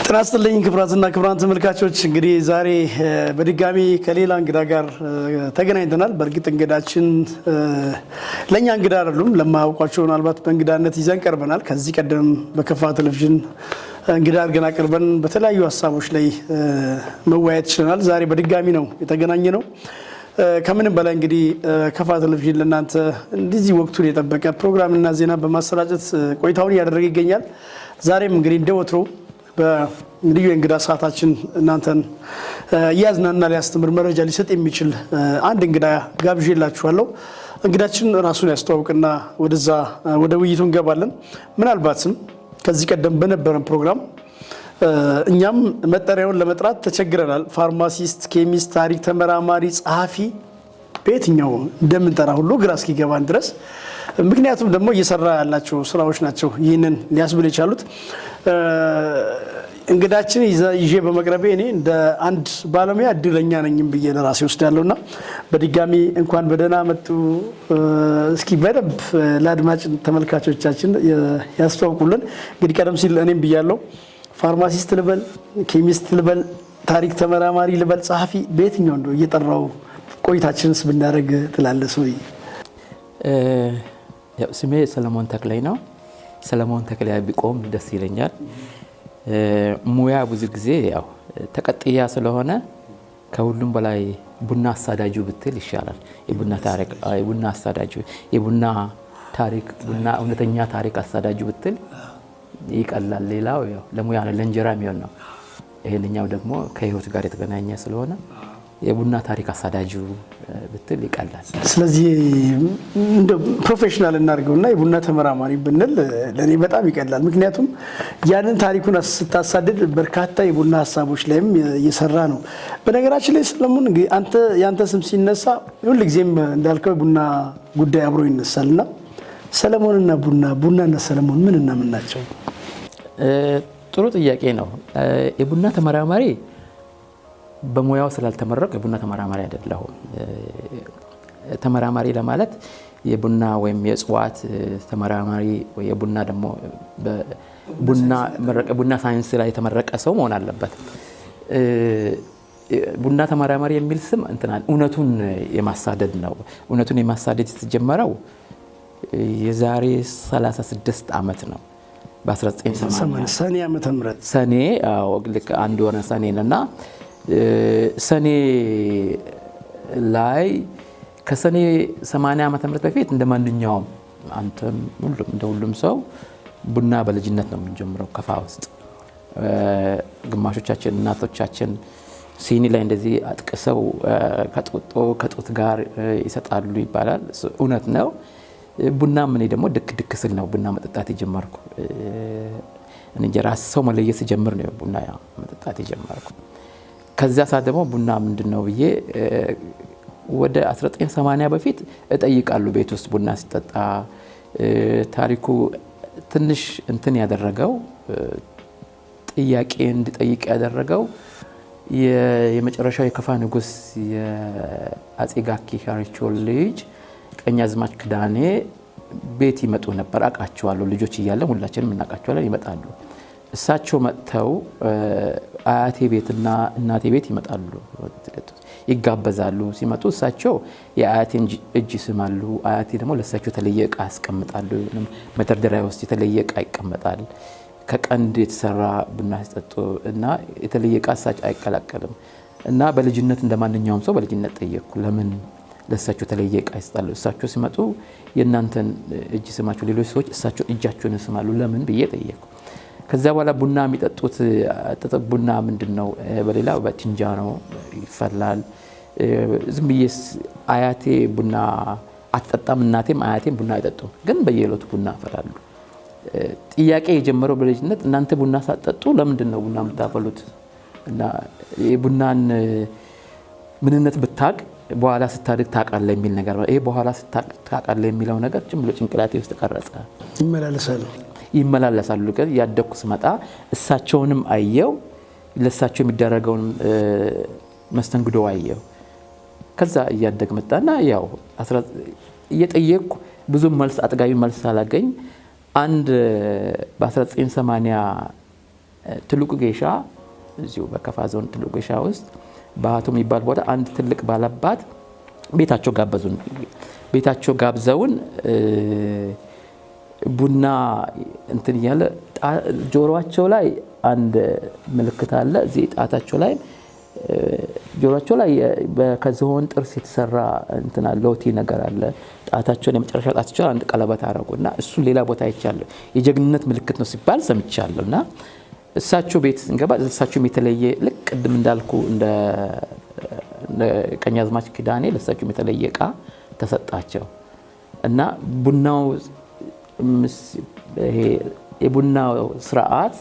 ጤና ይስጥልኝ ክቡራትና ክቡራን ተመልካቾች፣ እንግዲህ ዛሬ በድጋሚ ከሌላ እንግዳ ጋር ተገናኝተናል። በእርግጥ እንግዳችን ለኛ እንግዳ አይደሉም፣ ለማያውቋቸው ምናልባት በእንግዳነት ይዘን ቀርበናል። ከዚህ ቀደም በከፋ ቴሌቪዥን እንግዳ አድርገን አቅርበን በተለያዩ ሀሳቦች ላይ መወያየት ችለናል። ዛሬ በድጋሚ ነው የተገናኘ ነው። ከምንም በላይ እንግዲህ ከፋ ቴሌቪዥን ለእናንተ እንደዚህ ወቅቱን የጠበቀ ፕሮግራምና ዜና በማሰራጨት ቆይታውን እያደረገ ይገኛል። ዛሬም እንግዲህ እንደ ወትሮ በልዩ የእንግዳ ሰዓታችን እናንተን እያዝናና ሊያስተምር መረጃ ሊሰጥ የሚችል አንድ እንግዳ ጋብዤላችኋለሁ። እንግዳችን ራሱን ያስተዋውቅና ወደ ውይይቱ እንገባለን። ምናልባትም ከዚህ ቀደም በነበረን ፕሮግራም እኛም መጠሪያውን ለመጥራት ተቸግረናል። ፋርማሲስት፣ ኬሚስት፣ ታሪክ ተመራማሪ፣ ጸሐፊ በየትኛው እንደምንጠራ ሁሉ ግራ እስኪገባን ድረስ ምክንያቱም ደግሞ እየሰራ ያላቸው ስራዎች ናቸው ይህንን ሊያስብል የቻሉት። እንግዳችን ይዤ በመቅረቤ እኔ እንደ አንድ ባለሙያ እድለኛ ነኝም ብዬ ለራሴ ወስዳለሁና በድጋሚ እንኳን በደህና መጡ። እስኪ በደንብ ለአድማጭ ተመልካቾቻችን ያስተዋውቁልን። እንግዲህ ቀደም ሲል እኔም ብያለሁ፣ ፋርማሲስት ልበል፣ ኬሚስት ልበል፣ ታሪክ ተመራማሪ ልበል፣ ጸሐፊ በየትኛው እንደው እየጠራው ቆይታችንስ ብናደርግ ትላለህ? ሰው ስሜ ሰለሞን ተክላይ ነው። ሰለሞን ተክላይ ቢቆም ደስ ይለኛል። ሙያ ብዙ ጊዜ ያው ተቀጥያ ስለሆነ ከሁሉም በላይ ቡና አሳዳጁ ብትል ይሻላል። የቡና ታሪክ፣ የቡና አሳዳጁ፣ የቡና ታሪክ፣ ቡና እውነተኛ ታሪክ አሳዳጁ ብትል ይቀላል። ሌላው ያው ለሙያ ነው፣ ለእንጀራ የሚሆን ነው። ይሄንኛው ደግሞ ከህይወት ጋር የተገናኘ ስለሆነ የቡና ታሪክ አሳዳጁ ብትል ይቀላል። ስለዚህ እንደ ፕሮፌሽናል እናድርገውና የቡና ተመራማሪ ብንል ለኔ በጣም ይቀላል። ምክንያቱም ያንን ታሪኩን ስታሳድድ በርካታ የቡና ሀሳቦች ላይም እየሰራ ነው። በነገራችን ላይ ሰለሞን ያንተ ስም ሲነሳ ሁልጊዜም እንዳልከው የቡና ጉዳይ አብሮ ይነሳልና ሰለሞንና ቡናና ሰለሞን ምንና ምን ናቸው? ጥሩ ጥያቄ ነው። የቡና ተመራማሪ በሙያው ስላልተመረቀ የቡና ተመራማሪ አይደለሁም። ተመራማሪ ለማለት የቡና ወይም የእጽዋት ተመራማሪ ወይ የቡና ደግሞ ቡና ሳይንስ ላይ የተመረቀ ሰው መሆን አለበት። ቡና ተመራማሪ የሚል ስም እውነቱን የማሳደድ ነው። እውነቱን የማሳደድ የተጀመረው የዛሬ 36 ዓመት ነው። በ1980 ሰኔ ዓመተ ምህረት ሰኔ ልክ አንድ ወር ሰኔና ሰኔ ላይ ከሰኔ 80 ዓመተ ምህረት በፊት እንደ ማንኛውም አንተም እንደ ሁሉም ሰው ቡና በልጅነት ነው የምንጀምረው። ከፋ ውስጥ ግማሾቻችን እናቶቻችን ሲኒ ላይ እንደዚህ አጥቅሰው ከጡት ጋር ይሰጣሉ ይባላል። እውነት ነው። ቡና ምን ደግሞ ድክ ስል ነው ቡና መጠጣት የጀመርኩ። እንጀራ ሰው መለየት ሲጀምር ነው ቡና መጠጣት የጀመርኩ። ከዛ ሰዓት ደግሞ ቡና ምንድነው ብዬ ወደ 1980 በፊት እጠይቃሉ ቤት ውስጥ ቡና ሲጠጣ። ታሪኩ ትንሽ ያደረገው ጥያቄ እንድጠይቅ ያደረገው የመጨረሻው የከፋ ንጉስ የአጼ ጋኪ ሻርቾ ልጅ ቀኛዝማች ክዳኔ ቤት ይመጡ ነበር። አቃቸዋለሁ። ልጆች እያለን ሁላችንም እናቃቸዋለን። ይመጣሉ። እሳቸው መጥተው አያቴ ቤትና እናቴ ቤት ይመጣሉ፣ ይጋበዛሉ። ሲመጡ እሳቸው የአያቴን እጅ ይስማሉ። አያቴ ደግሞ ለእሳቸው የተለየ እቃ ያስቀምጣሉ። መደርደሪያ ውስጥ የተለየ እቃ ይቀመጣል። ከቀንድ የተሰራ ቡና ሲጠጡ እና የተለየ እቃ እሳቸው አይቀላቀልም። እና በልጅነት እንደማንኛውም ሰው በልጅነት ጠየቅኩ፣ ለምን ለእሳቸው የተለየ እቃ ይሰጣሉ? እሳቸው ሲመጡ የእናንተን እጅ ስማቸው፣ ሌሎች ሰዎች እሳቸው እጃቸውን ይስማሉ፣ ለምን ብዬ ጠየቅኩ። ከዛ በኋላ ቡና የሚጠጡት ቡና ምንድነው? በሌላ በትንጃኖ ይፈላል። ዝም ብዬ አያቴ ቡና አትጠጣም፣ እናቴም አያቴም ቡና አይጠጡም፣ ግን በየዕለቱ ቡና አፈላሉ። ጥያቄ የጀመረው በልጅነት እናንተ ቡና ሳትጠጡ ለምንድን ነው ቡና የምታፈሉት? እና የቡናን ምንነት ብታቅ በኋላ ስታድግ ታውቃለህ የሚል ነገር ነው። ይሄ በኋላ ታውቃለህ የሚለው ነገር ዝም ብሎ ጭንቅላቴ ውስጥ ተቀረጸ። ይመላለሳሉ። ግን ያደኩ ስመጣ እሳቸውንም አየው፣ ለእሳቸው የሚደረገውን መስተንግዶ አየው። ከዛ እያደግ መጣና ያው እየጠየቅኩ ብዙ መልስ አጥጋቢ መልስ ሳላገኝ አንድ በ1980 ትልቁ ጌሻ እዚሁ በከፋ ዞን ትልቁ ጌሻ ውስጥ ባህቱ የሚባል ቦታ አንድ ትልቅ ባላባት ቤታቸው ጋበዙን። ቤታቸው ጋብዘውን ቡና እንትን እያለ ጆሮአቸው ላይ አንድ ምልክት አለ። እዚህ ጣታቸው ላይ ጆሮአቸው ላይ ከዝሆን ጥርስ የተሰራ እንትና ሎቲ ነገር አለ። ጣታቸውን የመጨረሻ ጣታቸው አንድ ቀለበት አረጉና እሱን ሌላ ቦታ አይቻለሁ። የጀግንነት ምልክት ነው ሲባል ሰምቻለሁና እሳቸው ቤት እንገባ እሳቸው የተለየ ልክ ቅድም እንዳልኩ እንደ ቀኛዝማች ኪዳኔ ለእሳቸው የተለየ ዕቃ ተሰጣቸው እና ቡናው ይሄ የቡናው ስርዓት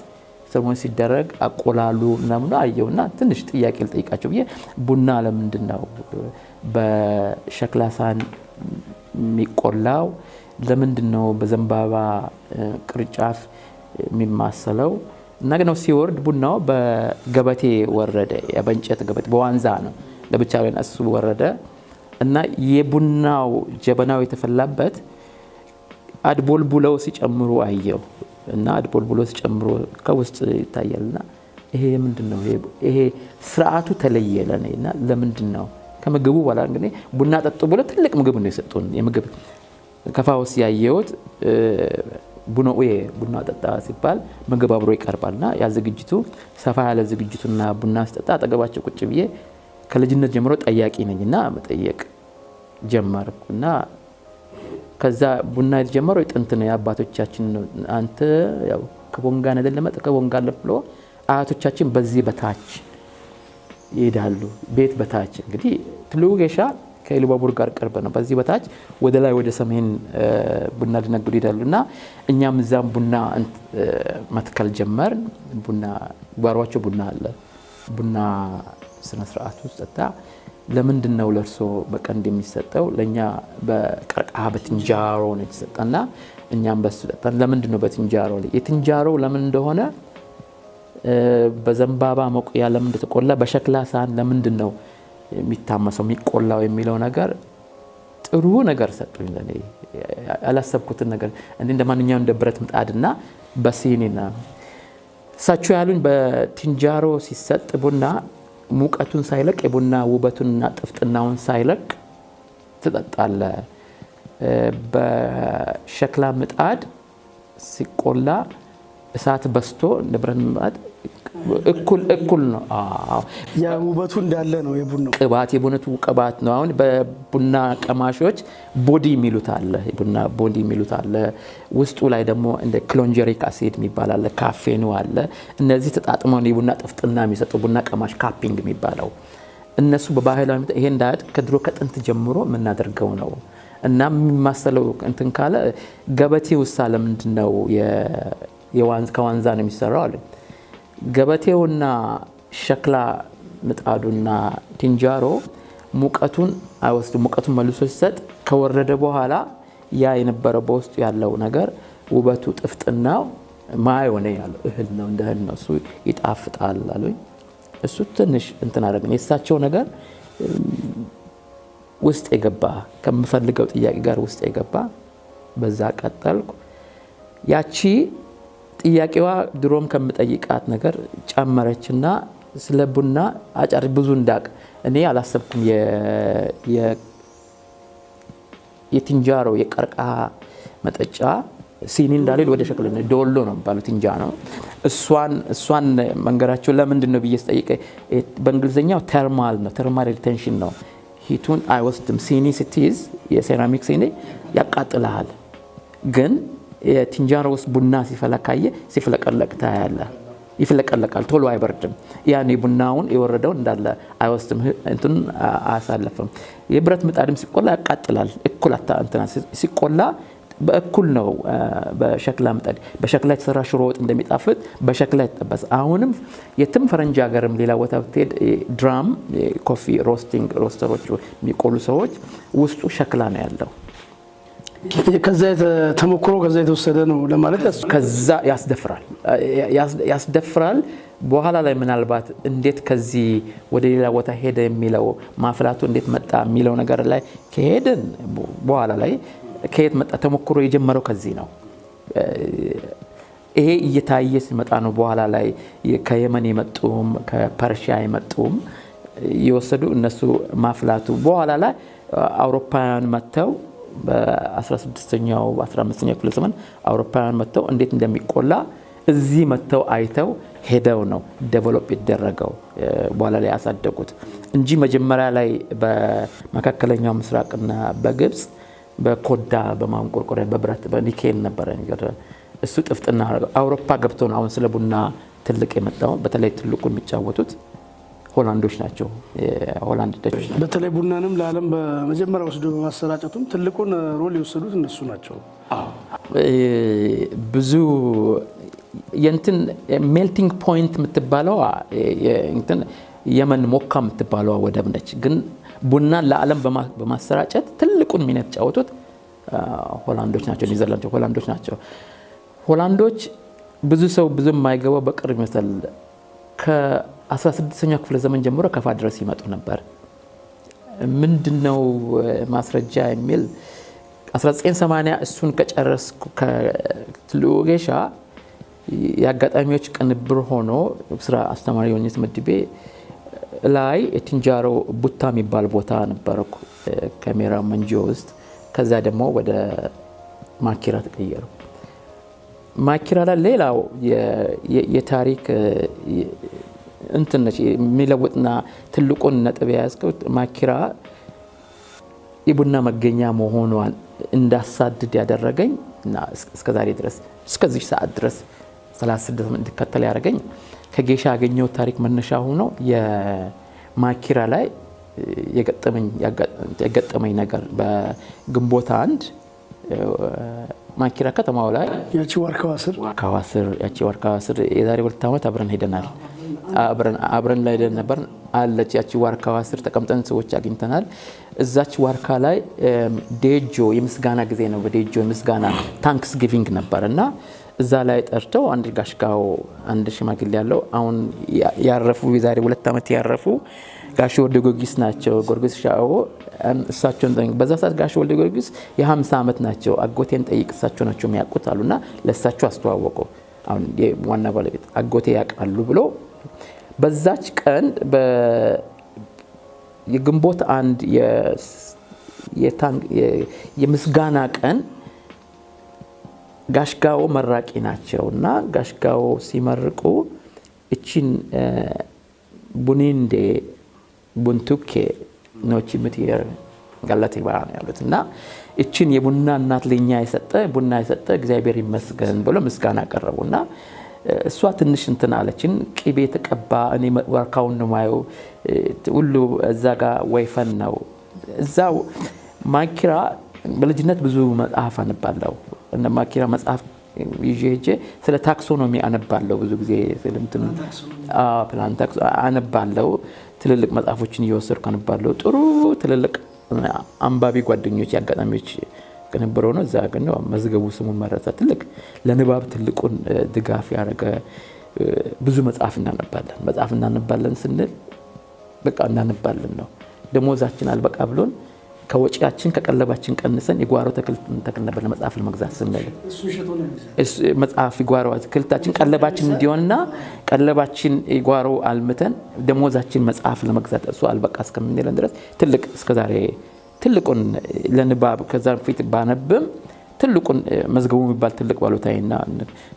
ሰሞን ሲደረግ አቆላሉ ምናምን አየውና ትንሽ ጥያቄ ልጠይቃቸው ብዬ ቡና ለምንድነው በሸክላ ሳህን የሚቆላው? ለምንድነው በዘንባባ ቅርጫፍ የሚማሰለው? እና ግን ሲወርድ ቡናው በገበቴ ወረደ። የበንጨት ገበቴ በዋንዛ ነው ለብቻው እሱ ወረደ እና የቡናው ጀበናው የተፈላበት አድቦልቡለው ሲጨምሩ አየው እና አድቦልቡለው ሲጨምሩ ከውስጥ ይታያልና ይሄ ምንድነው? ይሄ ስርዓቱ ተለየ ለኔና ለምንድነው ከምግቡ በኋላ እንግዲህ ቡና ጠጡ ብሎ ትልቅ ምግብ ነው የሰጡን። የምግብ ከፋውስ ያየውት ቡና ጠጣ ሲባል ምግብ አብሮ ይቀርባልና ያ ዝግጅቱ ሰፋ ያለ ዝግጅቱና ቡና ሲጠጣ አጠገባቸው ቁጭ ብዬ ከልጅነት ጀምሮ ጠያቂ ነኝና መጠየቅ ጀመርኩና ከዛ ቡና የተጀመረው ጥንት ነው የአባቶቻችን ነው። አንተ ያው ከቦንጋን አይደለም ከቦንጋን ለፍሎ አያቶቻችን በዚህ በታች ይሄዳሉ። ቤት በታች እንግዲህ ትልቁ ጌሻ ከኢሉባቡር ጋር ቅርብ ነው። በዚህ በታች ወደ ላይ ወደ ሰሜን ቡና ሊነግዱ ይሄዳሉና እኛም እዛም ቡና መትከል ጀመርን። ቡና ጓሯቸው ቡና አለ። ቡና ስነ ስርዓት ውስጥ ለምንድነው ለርሶ በቀንድ የሚሰጠው? ለኛ በቀርቃሃ በትንጃሮ ነው የተሰጠና እኛም በሱ ጠጣን። ለምንድነው በትንጃሮ? የትንጃሮ ለምን እንደሆነ በዘንባባ መቆያ ለምን እንደተቆላ በሸክላ ሳህን ለምንድነው የሚታመሰው የሚቆላው የሚለው ነገር ጥሩ ነገር ሰጡኝ። ለኔ ያላሰብኩትን ነገር እንደ ማንኛውም እንደ ብረት ምጣድና በሲኒና እሳቸው ያሉኝ በትንጃሮ ሲሰጥ ቡና ሙቀቱን ሳይለቅ የቡና ውበቱንና ጥፍጥናውን ሳይለቅ ትጠጣለ። በሸክላ ምጣድ ሲቆላ እሳት በስቶ ንብረት ምጣድ እኩል ነው። ያ ውበቱ እንዳለ ነው። የቡናው ቅባት የቡነቱ ቅባት ነው። አሁን በቡና ቀማሾች ቦዲ የሚሉት አለ። የቡና ቦዲ የሚሉት አለ። ውስጡ ላይ ደግሞ እንደ ክሎንጀሪክ አሲድ የሚባል አለ። ካፌኑ አለ። እነዚህ ተጣጥመው ነው የቡና ጥፍጥና የሚሰጠው ቡና ቀማሽ ካፒንግ የሚባለው። እነሱ በባህላዊ ይሄ እንዳድ ከድሮ ከጥንት ጀምሮ የምናደርገው ነው እና የሚማሰለው እንትን ካለ ገበቴ ውስጥ ለምንድነው ከዋንዛ ነው የሚሰራው አለ። ገበቴውና ሸክላ ምጣዱና ትንጃሮ ሙቀቱን አይወስድ። ሙቀቱን መልሶ ሲሰጥ ከወረደ በኋላ ያ የነበረው በውስጡ ያለው ነገር ውበቱ ጥፍጥናው ማይሆነ ያለው እህል ነው እንደ እህል ነው። እሱ ይጣፍጣል አሉኝ። እሱ ትንሽ እንትን አደረገኝ። የእሳቸው ነገር ውስጥ የገባ ከምፈልገው ጥያቄ ጋር ውስጥ የገባ በዛ ቀጠልኩ። ያቺ ጥያቄዋ ድሮም ከምጠይቃት ነገር ጨመረችና ስለ ቡና አጫር ብዙ እንዳቅ እኔ አላሰብኩም። የትንጃሮ የቀርቃሃ መጠጫ ሲኒ እንዳልል ወደ ሸክላ ዶሎ ነው የሚባለው ትንጃ ነው። እሷን መንገራቸው ለምንድን ነው ብዬ ስጠይቅ በእንግሊዝኛው ተርማል ነው። ተርማል ሪቴንሽን ነው። ሂቱን አይወስድም። ሲኒ ስትይዝ የሴራሚክ ሲኒ ያቃጥልሃል። ግን የትንጃሮ ውስጥ ቡና ሲፈላ ካየ ሲፍለቀለቅ ታያለ። ይፍለቀለቃል፣ ቶሎ አይበርድም። ያኔ ቡናውን የወረደውን እንዳለ አይወስድም፣ እንትን አያሳልፍም። የብረት ምጣድም ሲቆላ ያቃጥላል። እኩል እንትና ሲቆላ በእኩል ነው። በሸክላ ምጣድ በሸክላ የተሰራ ሽሮ ወጥ እንደሚጣፍጥ በሸክላ ይጠበስ። አሁንም የትም ፈረንጅ ሀገርም ሌላ ቦታ ብትሄድ ድራም ኮፊ ሮስቲንግ ሮስተሮች የሚቆሉ ሰዎች ውስጡ ሸክላ ነው ያለው። ከዛ ተሞክሮ ከዛ የተወሰደ ነው ለማለት ከዛ ያስደፍራል። በኋላ ላይ ምናልባት እንዴት ከዚህ ወደ ሌላ ቦታ ሄደ የሚለው ማፍላቱ እንዴት መጣ የሚለው ነገር ላይ ከሄደን በኋላ ላይ ከየት መጣ ተሞክሮ የጀመረው ከዚህ ነው። ይሄ እየታየ ሲመጣ ነው በኋላ ላይ ከየመን የመጡም ከፐርሺያ የመጡም የወሰዱ እነሱ ማፍላቱ በኋላ ላይ አውሮፓውያን መጥተው በ16ኛው 15ኛው ክፍለ ዘመን አውሮፓውያን መጥተው እንዴት እንደሚቆላ እዚህ መጥተው አይተው ሄደው ነው ዴቨሎፕ ይደረገው በኋላ ላይ ያሳደጉት እንጂ መጀመሪያ ላይ በመካከለኛው ምስራቅና በግብጽ በኮዳ በማንቆርቆሪያ በብረት በኒኬል ነበር ነገር እሱ ጥፍጥና አውሮፓ ገብቶ ነው አሁን ስለ ቡና ትልቅ የመጣው በተለይ ትልቁን የሚጫወቱት ሆላንዶች ናቸው ሆላንድ ደች በተለይ ቡናንም ለዓለም በመጀመሪያ ወስዶ በማሰራጨቱም ትልቁን ሮል የወሰዱት እነሱ ናቸው ብዙ የንትን ሜልቲንግ ፖይንት የምትባለው እንትን የመን ሞካ የምትባለው ወደብ ነች ግን ቡና ለዓለም በማሰራጨት ትልቁን ሚና የተጫወቱት ሆላንዶች ናቸው ኔዘርላንዶች ሆላንዶች ናቸው ሆላንዶች ብዙ ሰው ብዙ የማይገባው በቅርብ ይመስላል ከ16ኛው ክፍለ ዘመን ጀምሮ ከፋ ድረስ ይመጡ ነበር ምንድነው ማስረጃ የሚል 1980 እሱን ከጨረስኩ ከትሉጌሻ ያጋጣሚዎች ቅንብር ሆኖ ስራ አስተማሪ ሆኜ ተመድቤ ላይ የትንጃሮ ቡታ የሚባል ቦታ ነበርኩ ካሜራ መንጆ ውስጥ ከዛ ደግሞ ወደ ማኪራ ተቀየሩ ማኪራ ላይ ሌላው የታሪክ እንትነች የሚለውጥና ትልቁን ነጥብ ያዝከው ማኪራ የቡና መገኛ መሆኗን እንዳሳድድ ያደረገኝ እና እስከዛሬ ድረስ እስከዚህ ሰዓት ድረስ 36 እንድከተል ያደረገኝ ከጌሻ ያገኘው ታሪክ መነሻ ሆኖ የማኪራ ላይ የገጠመኝ ነገር በግንቦት አንድ ማኪራ ከተማው ላይ ያቺ ዋርካዋ ስር የዛሬ 2 ዓመት አብረን ሄደናል አብረን ላይ ሄደን ነበር አለች ያቺ ዋርካዋ ስር ተቀምጠን ሰዎች አግኝተናል እዛች ዋርካ ላይ ዴጆ የምስጋና ጊዜ ነው በዴጆ የምስጋና ታንክስ ጊቪንግ ነበርና እዛ ላይ ጠርተው አንድ ጋሽጋው አንድ ሽማግሌ ያለው አሁን ያረፉ የዛሬ 2 ዓመት ያረፉ ጋሽ ወልደ ጊዮርጊስ ናቸው ጎርጊስ ሻኦ እሳቸውን ጠይቅ በዛ ሰዓት ጋሽ ወልደ ጊዮርጊስ የ50 ዓመት ናቸው አጎቴን ጠይቅ እሳቸው ናቸው የሚያውቁት አሉና ለእሳቸው አስተዋወቁ አሁን የዋና ባለቤት አጎቴ ያውቃሉ ብሎ በዛች ቀን የግንቦት አንድ የምስጋና ቀን ጋሽጋው መራቂ ናቸውና ጋሽጋው ሲመርቁ እቺን ቡኒንዴ ቡንቱኬ ኖቺ ምትየር ጋላቲ ባና ያሉትና እቺን የቡና እናት ለኛ የሰጠ ቡና የሰጠ እግዚአብሔር ይመስገን ብሎ ምስጋና አቀረቡና እሷ ትንሽ እንትን አለችን ቅቤ ተቀባ እኔ ወርካውን ነው ማየው ሁሉ እዛጋ ወይፈን ነው እዛው ማኪራ በልጅነት ብዙ መጽሐፍ አነባለሁ እና ማኪራ መጽሐፍ ይጄ ስለ ታክሶኖሚ አነባለሁ ብዙ ጊዜ ስለምትን ፕላን ታክስ አነባለሁ ትልልቅ መጽሐፎችን እየወሰድኩ አነባለሁ ጥሩ ትልልቅ አንባቢ ጓደኞች ያጋጣሚዎች ከነበረው ነው እዛ ግን መዝገቡ ስሙን መረጣ ትልቅ ለንባብ ትልቁን ድጋፍ ያደረገ ብዙ መጽሐፍ እናነባለን ስንል በቃ እናነባለን ነው ደሞዛችን አልበቃ ብሎን ከወጪያችን ከቀለባችን ቀንሰን የጓሮ ተክል ነበር ለመጽሐፍ ለመግዛት ስንል እሱ መጽሐፍ የጓሮ ተክልታችን ቀለባችን እንዲሆንና ቀለባችን የጓሮ አልምተን ደሞዛችን መጽሐፍ ለመግዛት እሱ አልበቃ እስከምንለን ድረስ ትልቅ እስከዛሬ ትልቁን ለንባብ ከዛ ፊት ባነብም ትልቁን መዝገቡ የሚባል ትልቅ ባሎታይና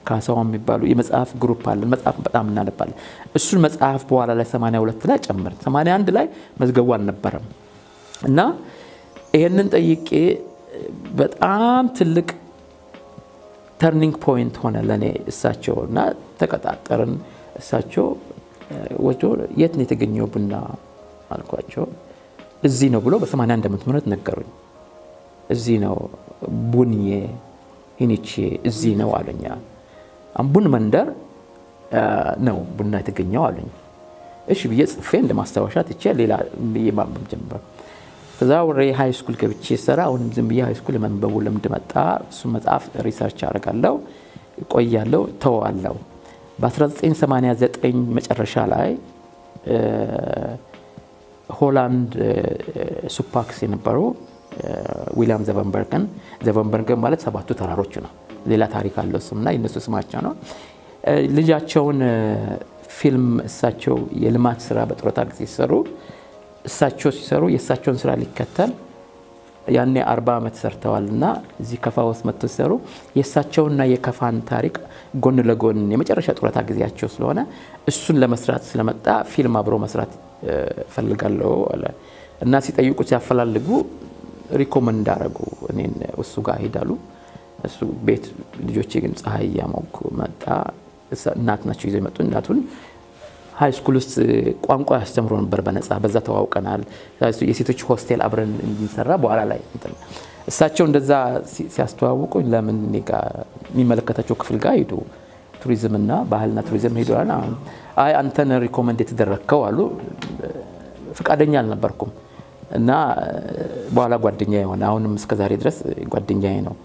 ካሳው የሚባሉ የመጽሐፍ ግሩፕ አለ መጽሐፍ በጣም እናነባለን እሱን መጽሐፍ በኋላ ላይ 82 ላይ ጨመረ 81 ላይ መዝገቡ አልነበረም እና ይሄንን ጠይቄ በጣም ትልቅ ተርኒንግ ፖይንት ሆነ ለኔ እሳቸውና ተቀጣጠርን እሳቸው ወጆ የት ነው የተገኘው ቡና አልኳቸው እዚህ ነው ብሎ በ81 ዓመት ምህረት ነገሩኝ እዚህ ነው ቡንዬ ሂኒቼ እዚህ ነው አለኛ አምቡን መንደር ነው ቡና የተገኘው አለኝ እሺ ብዬ ጽፌ እንደማስታወሻ ትቼ ሌላ ብዬ ማንበብ ጀመርኩ ከዛ ወሬ ሃይ ስኩል ገብቼ ሰራ አሁን ዝም ብዬ ሃይ ስኩል መንበቡ ለምድ መጣ እሱ መጽሐፍ ሪሰርች አደርጋለሁ ቆያለሁ ተዋለሁ በ1989 መጨረሻ ላይ ሆላንድ ሱፓክስ የነበረው ዊሊያም ዘቨንበርገን ማለት ሰባቱ ተራሮች ነው ሌላ ታሪክ አለው እሱምና የነሱ ስማቸው ነው። ልጃቸውን ፊልም እሳቸው የልማት ስራ በጡረታ ጊዜ ሲሰሩ እሳቸው ሲሰሩ የእሳቸውን ስራ ሊከተል ያኔ 40 ዓመት ሰርተዋልና እዚህ ከፋ ውስጥ መጥተው ሲሰሩ የእሳቸውና የከፋን ታሪክ ጎን ለጎን የመጨረሻ ጡረታ ጊዜያቸው ስለሆነ እሱን ለመስራት ስለመጣ ፊልም አብሮ መስራት ፈልጋለሁ አለ እና ሲጠይቁ ሲያፈላልጉ ሪኮመንድ አደረጉ እኔን እሱ ጋር ሄዳሉ። እሱ ቤት ልጆቼ ግን ፀሐይ ያሞቁ መጣ። እናት ናቸው ይዘው መጡ። እናቱን ሃይ ስኩል ውስጥ ቋንቋ ያስተምሩ ነበር በነፃ በዛ ተዋውቀናል። የሴቶች ሆስቴል አብረን እንድንሰራ በኋላ ላይ እሳቸው እንደዛ ሲያስተዋውቁኝ ለምን እኔ ጋር የሚመለከታቸው ክፍል ጋር ሄዱ ቱሪዝምና ባህልና ቱሪዝም ሄዱና አይ አንተን ሪኮመንድ የተደረከው አሉ። ፍቃደኛ አልነበርኩም እና በኋላ ጓደኛዬ ሆነ። አሁንም እስከዛሬ ድረስ ጓደኛዬ ነው።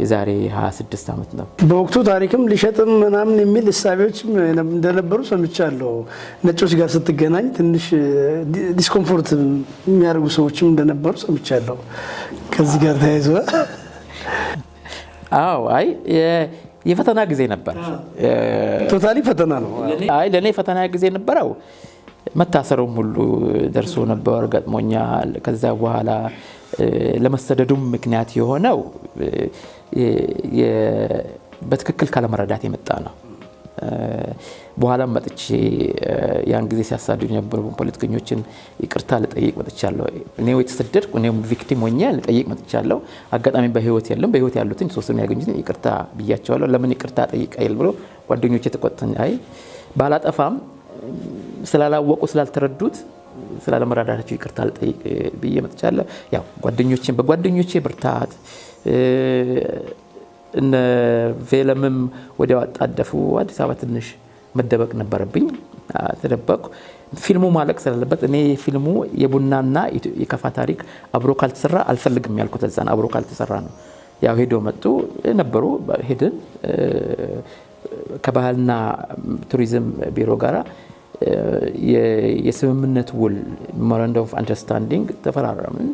የዛሬ 26 ዓመት ነው። በወቅቱ ታሪክም ሊሸጥም ምናምን የሚል እሳቤዎችም እንደነበሩ ሰምቻለሁ። ነጮች ጋር ስትገናኝ ትንሽ ዲስኮምፎርት የሚያደርጉ ሰዎችም እንደነበሩ ሰምቻለሁ። ከዚህ ጋር ተያይዞ አዎ አይ የፈተና ጊዜ ነበር። ቶታሊ ፈተና ነው። አይ ለኔ ፈተና ጊዜ ነበረው። መታሰሩም ሁሉ ደርሶ ነበር ገጥሞኛል። ከዛ በኋላ ለመሰደዱም ምክንያት የሆነው በትክክል ካለመረዳት የመጣ ነው። በኋላ መጥቼ ያን ጊዜ ሲያሳድዱ የነበሩ ፖለቲከኞችን ይቅርታ ልጠይቅ መጥቻለሁ። እኔ ወይ ተሰደድኩ እኔም ቪክቲም ሆኜ ልጠይቅ መጥቻለሁ። አጋጣሚ በህይወት የለም። በህይወት ያሉትን ሶስቱን ያገኙትን ይቅርታ ብያቸዋለሁ። ለምን ይቅርታ ጠይቀኝ ብሎ ጓደኞቼ ተቆጥተኝ አይ ባላጠፋም ስላላወቁ ስላልተረዱት ስላለመረዳታቸው ይቅርታ ልጠይቅ ብዬ መጥቻለሁ። ያው በጓደኞቼ ብርታት እነ ቬለምም ወዲያው አጣደፉ። አዲስ አበባ ትንሽ መደበቅ ነበረብኝ። ተደበቅኩ። ፊልሙ ማለቅ ስላለበት እኔ ፊልሙ የቡናና የከፋ ታሪክ አብሮ ካልተሰራ አልፈልግም ያልኩት እዛን አብሮ ካልተሰራ ነው። ያው ሄዶ መጡ ነበሩ ሄድን ከባህልና ቱሪዝም ቢሮ ጋራ የስምምነት ውል ሜሞራንደም ኦፍ አንደርስታንዲንግ ተፈራረምን።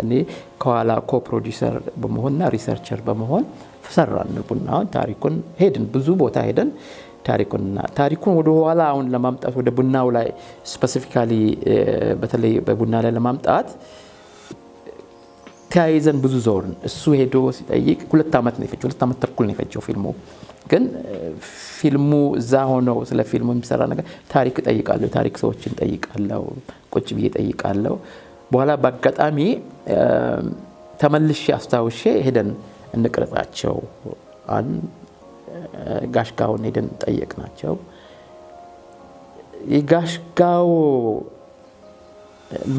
እኔ ከኋላ ኮፕሮዲውሰር በመሆንና ሪሰርቸር በመሆን ሰራን ቡናውን ታሪኩን ሄድን ብዙ ቦታ ሄደን ታሪኩን ወደ ኋላ አሁን ለማምጣት ወደ ቡናው ላይ ስፔሲፊካሊ በተለይ በቡና ላይ ለማምጣት ተያይዘን ብዙ ዞርን። እሱ ሄዶ ሲጠይቅ 2 ዓመት ነው የፈጀው 2 ዓመት ተኩል ነው የፈጀው ፊልሙ። ግን ፊልሙ እዛ ሆኖ ስለ ፊልሙ የሚሰራ ነገር ታሪክ ጠይቃለሁ ታሪክ ሰዎችን ጠይቃለሁ ቁጭ ብዬ ጠይቃለሁ። በኋላ በአጋጣሚ ተመልሼ አስታውሼ ሄደን እንቅረጻቸው ጋሽጋውን ሄደን ጠየቅናቸው። የጋሽጋው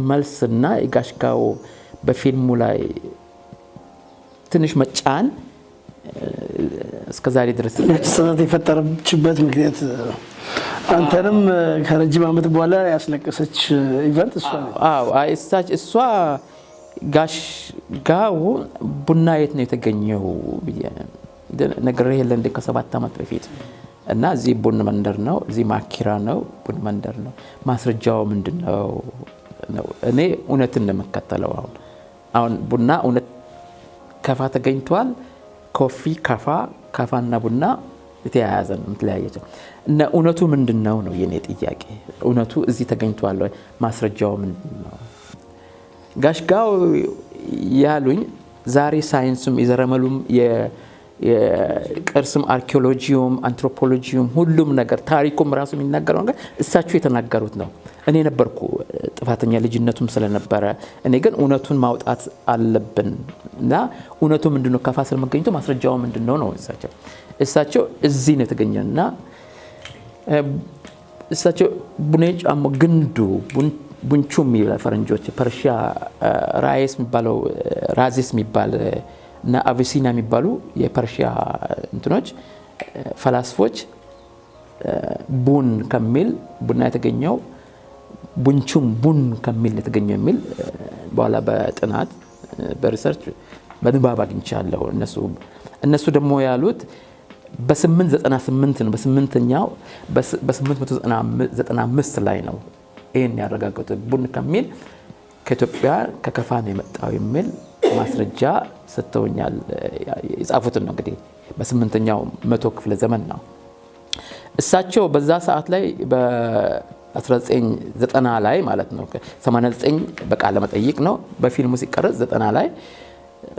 መልስና የጋሽጋው በፊልሙ ላይ ትንሽ መጫን እስከዛሬ ድረስ ጽናት የፈጠረችበት ምክንያት አንተንም ከረጅም ዓመት በኋላ ያስለቀሰች ኢቨንት እሷ ነው። አዎ እሷ ጋሽጋው ቡና የት ነው የተገኘው ብዬ ነግሬህ የለ እንደ ከ7 ዓመት በፊት እና እዚህ ቡን መንደር ነው እዚህ ማኪራ ነው ቡን መንደር ነው። ማስረጃው ምንድነው ነው? እኔ እውነትን እንደምከተለው አሁን ቡና እውነት ከፋ ተገኝቷል። ኮፊ ከፋና ቡና የተያያዘ ነው የምትለያየው እና እውነቱ ምንድነው ነው የኔ ጥያቄ። እውነቱ እዚህ ተገኝቷል ወይ? ማስረጃው ምንድነው? ጋሽጋው ያሉኝ ዛሬ ሳይንስም የዘረመሉም የቅርስም አርኪኦሎጂውም አንትሮፖሎጂውም ሁሉም ነገር ታሪኩም ራሱ የሚናገረው ነገር እሳቸው የተናገሩት ነው። እኔ ነበርኩ ጥፋተኛ ልጅነቱም ስለነበረ እኔ ግን እውነቱን ማውጣት አለብን እና እውነቱ ምንድነው ከፋ ስለመገኘቱ ማስረጃው ምንድነው ነው እሳቸው እዚህ ነው የተገኘና እሳቸው ቡኔጭ አሞ ግንዱ ቡንቹም ይላል ፈረንጆች ፐርሺያ ራይስ የሚባለው ራዚስ የሚባል እና አቪሲና የሚባሉ የፐርሺያ እንትኖች ፈላስፎች ቡን ከሚል ቡና የተገኘው ቡንቹም ቡን ከሚል የተገኘው የሚል በኋላ በጥናት በሪሰርች በንባብ አግኝቻለሁ። እነሱ ደግሞ ያሉት በ898 ነው በ895 ላይ ነው ይሄን ያረጋገጡት። ቡን ከሚል ከኢትዮጵያ ከከፋ ነው የመጣው የሚል ማስረጃ ሰጥተውኛል። የጻፉትን ነው እንግዲህ በ8ኛው መቶ ክፍለ ዘመን ነው። እሳቸው በዛ ሰዓት ላይ በ1990 ላይ ማለት ነው 89 በቃለ መጠይቅ ነው በፊልሙ ሲቀረጽ 90 ላይ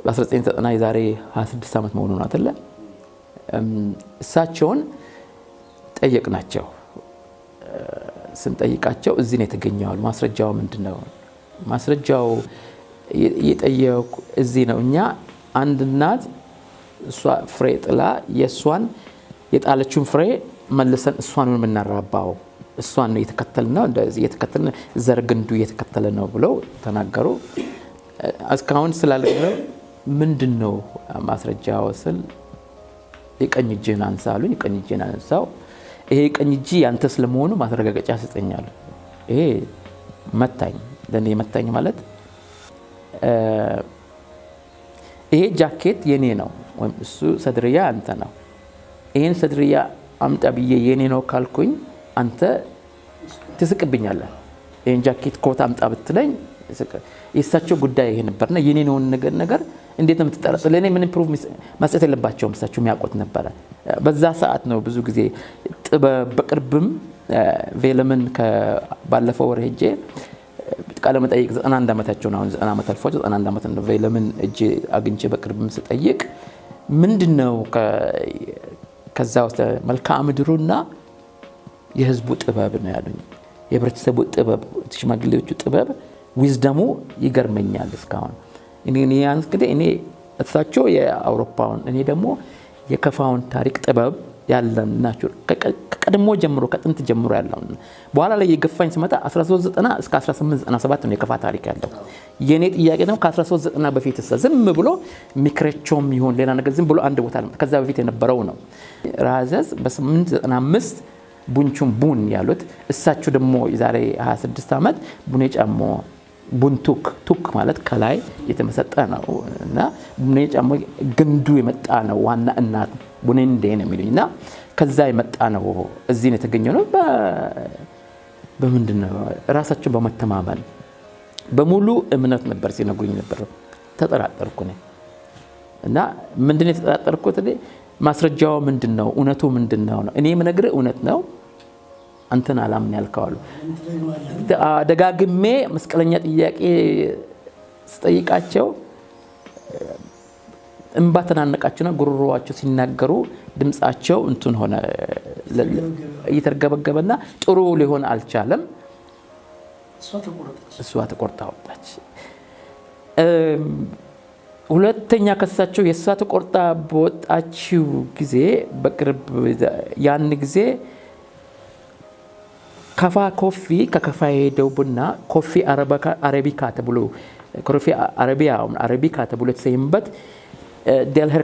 በ1990 የዛሬ 26 ዓመት መሆኑ ነው አይደለ? እሳቸውን ጠየቅናቸው። ስንጠይቃቸው እዚህ ነው የተገኘው። ማስረጃው ምንድነው? ማስረጃው የጠየቁ እዚህ ነው። እኛ አንድ እናት እሷ ፍሬ ጥላ የሷን የጣለችውን ፍሬ መልሰን እሷን ነው የምናራባው፣ እሷን ነው እየተከተልን ነው እንደዚህ እየተከተልን ዘር ግንዱ እየተከተለ ነው ብለው ተናገሩ። እስካሁን ስላልቀረ ምንድነው ማስረጃው ስል የቀኝ እጅህን አንሳ አሉኝ። የቀኝ እጅህን አንሳው። ይሄ ቀኝ እጅ ያንተ ስለመሆኑ ማስረጋገጫ ሰጠኛል። ይሄ መታኝ። ለኔ መታኝ ማለት ይሄ ጃኬት የኔ ነው ወይም እሱ ሰድርያ አንተ ነው። ይሄን ሰድርያ አምጣ ብዬ የኔ ነው ካልኩኝ አንተ ትስቅብኛለህ። ይሄን ጃኬት ኮት አምጣ ብትለኝ የእሳቸው ጉዳይ ይሄ ነበርና የኔ ነው ነገር እንዴት ነው የምትጠረጥረው? ለኔ ምን ፕሩፍ መስጠት የለባቸውም። እሳቸው የሚያውቁት ነበረ። በዛ ሰዓት ነው ብዙ ጊዜ በቅርብም ቬለምን ባለፈው ወር ሄጄ ቃለ መጠይቅ 91 ዓመታቸው ነው። 90 ዓመት አልፏቸው 91 ዓመት ነው ቬለምን እጄ አግኝቼ በቅርብም ስጠይቅ ምንድነው ከዛ ውስጥ መልክዓ ምድሩና የህዝቡ ጥበብ ነው ያሉኝ። የህብረተሰቡ ጥበብ፣ ሽማግሌዎቹ ጥበብ ዊዝደሙ ይገርመኛል እስካሁን። እኔ እሳቸው የአውሮፓውን እኔ ደግሞ የከፋውን ታሪክ ጥበብ ያለን ናቸው። ከቀድሞ ጀምሮ ከጥንት ጀምሮ ያለው በኋላ ላይ የገፋኝ ሲመጣ 1390 እስከ 1897 ነው የከፋ ታሪክ ያለው። የኔ ጥያቄ ነው ከ1390 በፊት ዝም ብሎ ሚክረቾም ይሁን ሌላ ነገር ዝም ብሎ አንድ ቦታ ከዛ በፊት የነበረው ነው። ራዘዝ በ895 ቡንቹም ቡን ያሉት እሳቸው ደግሞ የዛሬ 26 ዓመት ቡኔ ጫሞ ቡንቱክ ቱክ ማለት ከላይ የተመሰጠ ነው እና ቡኔ ጫሞ ግንዱ የመጣ ነው። ዋና እናት ቡኔንዴ ነው የሚሉኝና ከዛ የመጣ ነው። እዚህ ነው የተገኘው ነው። በምንድነው ራሳቸው በመተማመን በሙሉ እምነት ነበር ሲነግሩኝ ነበር። ተጠራጠርኩ ነኝ እና ምንድነው የተጠራጠርኩት? ማስረጃው ምንድነው? እውነቱ ምንድነው ነው? እኔ የምነግርህ እውነት ነው አንተን አላምን ያልከዋሉ። ደጋግሜ መስቀለኛ ጥያቄ ስጠይቃቸው እንባ ተናነቃቸውና ጉሮሮአቸው ሲናገሩ ድምጻቸው እንትን ሆነ እየተርገበገበና ጥሩ ሊሆን አልቻለም። እሷ ተቆርጣ ወጣች። ሁለተኛ ከሳቸው የእሷ ተቆርጣ በወጣችው ጊዜ በቅርብ ያን ጊዜ ከፋ ኮፊ ከከፋ ሄደው ቡና ኮፊ አረቢካ ተብሎ ኮፊ አረቢካ ተብሎ የተሰየመበት ዴልሄር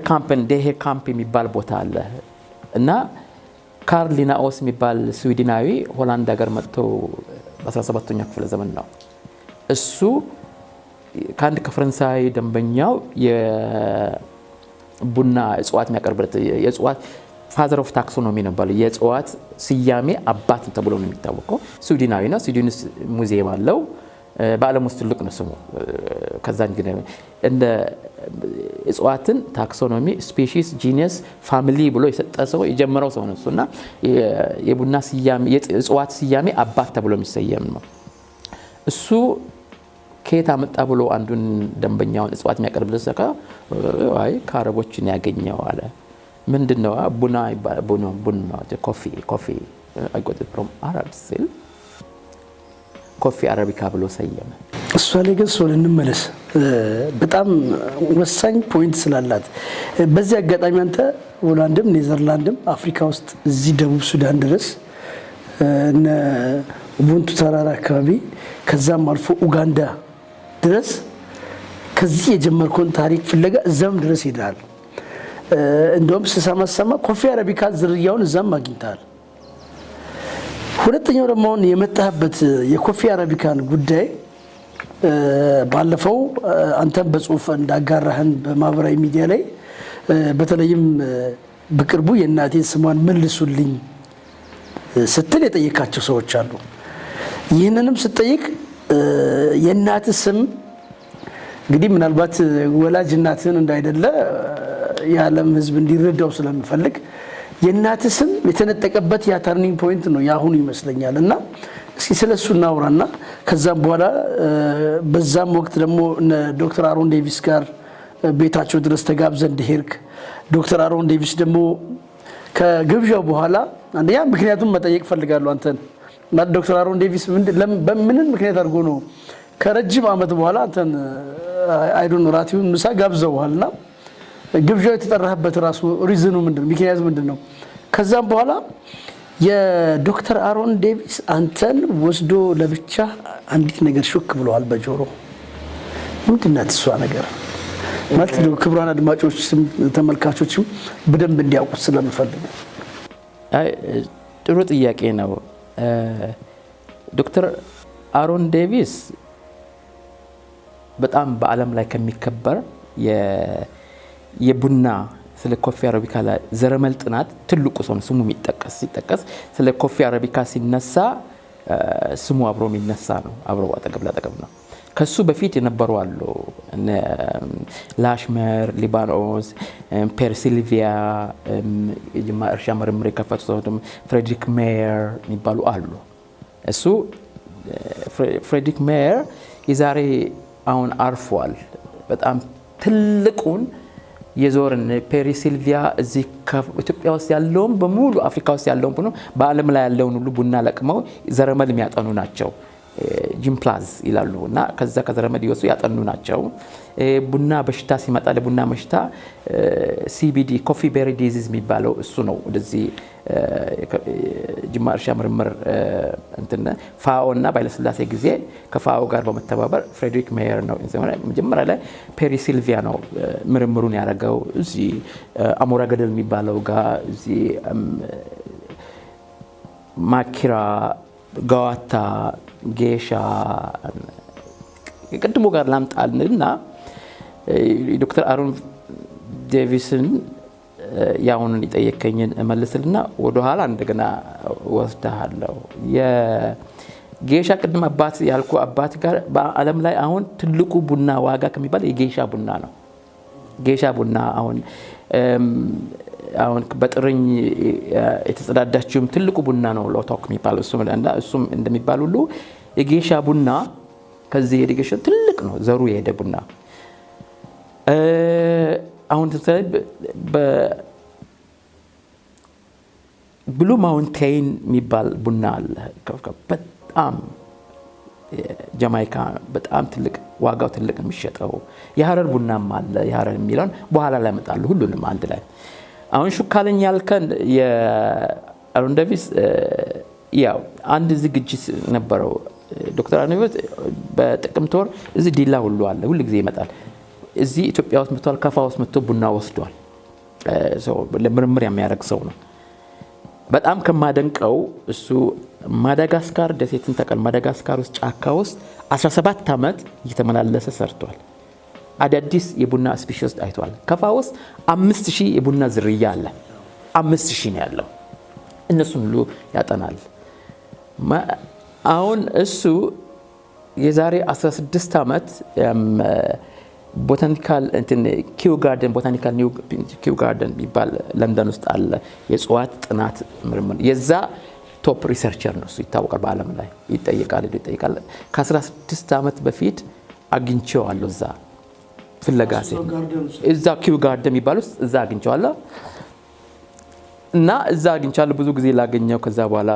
ካምፕ የሚባል ቦታ አለ እና ካርል ሊናኦስ የሚባል ስዊድናዊ ሆላንድ ሀገር መጥቶ በ17ኛው ክፍለ ዘመን ነው እሱ ከአንድ ከፈረንሳይ ደንበኛው የቡና እጽዋት የሚያቀርብለት የእጽዋት ፋዘር ኦፍ ታክሶኖሚ ነበር። የእጽዋት ስያሜ አባት ተብሎ ነው የሚታወቀው። ስዊድናዊ ነው። ስዊድን ሙዚየም አለው። በዓለም ውስጥ ትልቅ ነው ስሙ። ከዛ እንግዲህ እንደ እጽዋትን ታክሶኖሚ ስፔሺስ ጂነስ ፋሚሊ ብሎ የሰጠ ሰው የጀመረው ሰው ነው እሱና የቡና ስያሜ የእጽዋት ስያሜ አባት ተብሎ የሚሰየም ነው። እሱ ከየት አመጣ ብሎ አንዱን ደንበኛውን እጽዋት የሚያቀርብለት ሰካ አይ ከአረቦችን ያገኘው አለ። ምንድነው? ቡና ኮፊ I got it from Arabs ሲል ኮፊ አረቢካ ብሎ ሰየመ። እሷ ላይ ግን ሶል እንመለስ። በጣም ወሳኝ ፖይንት ስላላት በዚህ አጋጣሚ አንተ ሆላንድም ኔዘርላንድም አፍሪካ ውስጥ እዚህ ደቡብ ሱዳን ድረስ እነ ቡንቱ ተራራ አካባቢ ከዛም አልፎ ኡጋንዳ ድረስ ከዚህ የጀመርኩን ታሪክ ፍለጋ እዛም ድረስ ሄዳል። እንደውም ስሰማ ኮፊ አረቢካ ዝርያውን እዛም አግኝታል። ሁለተኛው ደግሞ የመጣበት የኮፊ አረቢካን ጉዳይ ባለፈው አንተም በጽሁፍ እንዳጋራህን በማህበራዊ ሚዲያ ላይ በተለይም በቅርቡ የእናቴን ስሟን መልሱልኝ ስትል የጠየካቸው ሰዎች አሉ። ይህንንም ስትጠይቅ የእናት ስም እንግዲህ ምናልባት ወላጅ እናትህን እንዳይደለ የዓለም ሕዝብ እንዲረዳው ስለምፈልግ የእናት ስም የተነጠቀበት ያ ተርኒንግ ፖይንት ነው ያሁኑ ይመስለኛል። እና እስኪ ስለሱ እናውራና ከዛም በኋላ በዛም ወቅት ደግሞ ዶክተር አሮን ዴቪስ ጋር ቤታቸው ድረስ ተጋብዘ እንደሄድክ ዶክተር አሮን ዴቪስ ደግሞ ከግብዣው በኋላ አንደኛ ምክንያቱም መጠየቅ ፈልጋለሁ አንተን ዶክተር አሮን ዴቪስ በምን ምክንያት አድርጎ ነው ከረጅም ዓመት በኋላ አንተን አይዶን ራቲውን ምሳ ጋብዘውሃልና ግብዣው የተጠራህበት ራሱ ሪዝኑ ምንድነው? ምክንያቱ ምንድነው? ከዛም በኋላ የዶክተር አሮን ዴቪስ አንተን ወስዶ ለብቻ አንዲት ነገር ሹክ ብለዋል በጆሮ ምንድነው እሷ ነገር? ማለት ነው ክቡራን አድማጮችም ተመልካቾችም በደንብ እንዲያውቁት ስለምፈልግ። ጥሩ ጥያቄ ነው። ዶክተር አሮን ዴቪስ በጣም በዓለም ላይ ከሚከበር የቡና ስለ ኮፊ አረቢካ ላይ ዘረመል ጥናት ትልቁ ሰው ስሙ ሲጠቀስ ስለ ኮፊ አረቢካ ሲነሳ ስሙ አብሮ የሚነሳ ነው። አብሮ አጠገብ ለአጠገብ ነው። ከሱ በፊት የነበሩ አሉ ላሽመር ሊባኖስ ፐርሲልቪያ የጅማ እርሻ ምርምር የከፈቱ ሰው ፍሬድሪክ ሜየር የሚባሉ አሉ። እሱ ፍሬድሪክ ሜየር የዛሬ አሁን አርፏል። በጣም ትልቁን የዞርን ፔሪሲልቪያ እዚህ ኢትዮጵያ ውስጥ ያለውን በሙሉ አፍሪካ ውስጥ ያለውን ቡና በዓለም ላይ ያለውን ሁሉ ቡና ለቅመው ዘረመል የሚያጠኑ ናቸው። ጂምፕላዝ ይላሉ እና ከዛ ከዘረመል ይወሱ ያጠኑ ናቸው። ቡና በሽታ ሲመጣ ለቡና በሽታ ሲቢዲ ኮፊ ቤሪ ዲዚዝ የሚባለው እሱ ነው። ወደዚህ ጅማ እርሻ ምርምር እንትን ፋኦ እና ባለስላሴ ጊዜ ከፋኦ ጋር በመተባበር ፍሬድሪክ ሜየር ነው መጀመሪያ ላይ ፔሪሲልቪያ ነው ምርምሩን ያደረገው። እዚህ አሞራ ገደል የሚባለው ጋር እዚህ ማኪራ ጋዋታ ጌሻ ቅድሞ ጋር ላምጣልና ዶክተር አሮን ዴቪስን ያውን ይጠየቀኝን መልስልና ወደ ኋላ እንደገና ወስደሃለሁ። የጌሻ ቅድም አባት ያልኩ አባት ጋር በዓለም ላይ አሁን ትልቁ ቡና ዋጋ ከሚባል የጌሻ ቡና ነው። ጌሻ ቡና አሁን በጥርኝ የተጸዳዳችውም ትልቁ ቡና ነው ሎቶክ የሚባለው እሱም እንደሚባል ሁሉ የጌሻ ቡና ከዚህ የጌሻ ትልቅ ነው ዘሩ የሄደ ቡና። አሁን ተሰብ ብሉ ማውንቴን የሚባል ቡና አለ በጣም ጃማይካ በጣም ትልቅ ዋጋው ትልቅ የሚሸጠው። የሐረር ቡናም አለ። የሐረር የሚለውን በኋላ ላይ መጣሉ ሁሉንም አንድ ላይ አሁን ሹካለኝ ያልከን የአሮን ዴቪስ ያው አንድ ዝግጅት ነበረው። ዶክተር አሮን ዴቪስ በጥቅምት ወር እዚህ ዲላ ሁሉ አለ ሁሉ ጊዜ ይመጣል። እዚህ ኢትዮጵያ ውስጥ መጥቷል። ከፋ ውስጥ መጥቶ ቡና ወስዷል። ለምርምር የሚያደርግ ሰው ነው። በጣም ከማደንቀው እሱ ማዳጋስካር ደሴትን ተቀል ማዳጋስካር ውስጥ ጫካ ውስጥ 17 ዓመት እየተመላለሰ ሰርቷል። አዳዲስ የቡና ስፔሺስ አይቷል። ከፋ ውስጥ 5000 የቡና ዝርያ አለ። 5000 ነው ያለው። እነሱን ሁሉ ያጠናል። አሁን እሱ የዛሬ 16 ዓመት ቦታኒካል ኪው ጋርደን ቦታኒካል ኒው ኪው ጋርደን ይባል ለንደን ውስጥ አለ የጽዋት ጥናት ምርምር የዛ ቶፕ ሪሰርቸር ነው። እሱ ይታወቃል። በዓለም ላይ ይጠይቃል። ከ16 ዓመት በፊት አግኝቼዋለሁ እዛ ፍለጋሴ እዛ ኪው ጋርደን የሚባል ውስጥ እዛ አግኝቼዋለሁ እና እዛ አግኝቻለሁ ብዙ ጊዜ ላገኘው። ከዛ በኋላ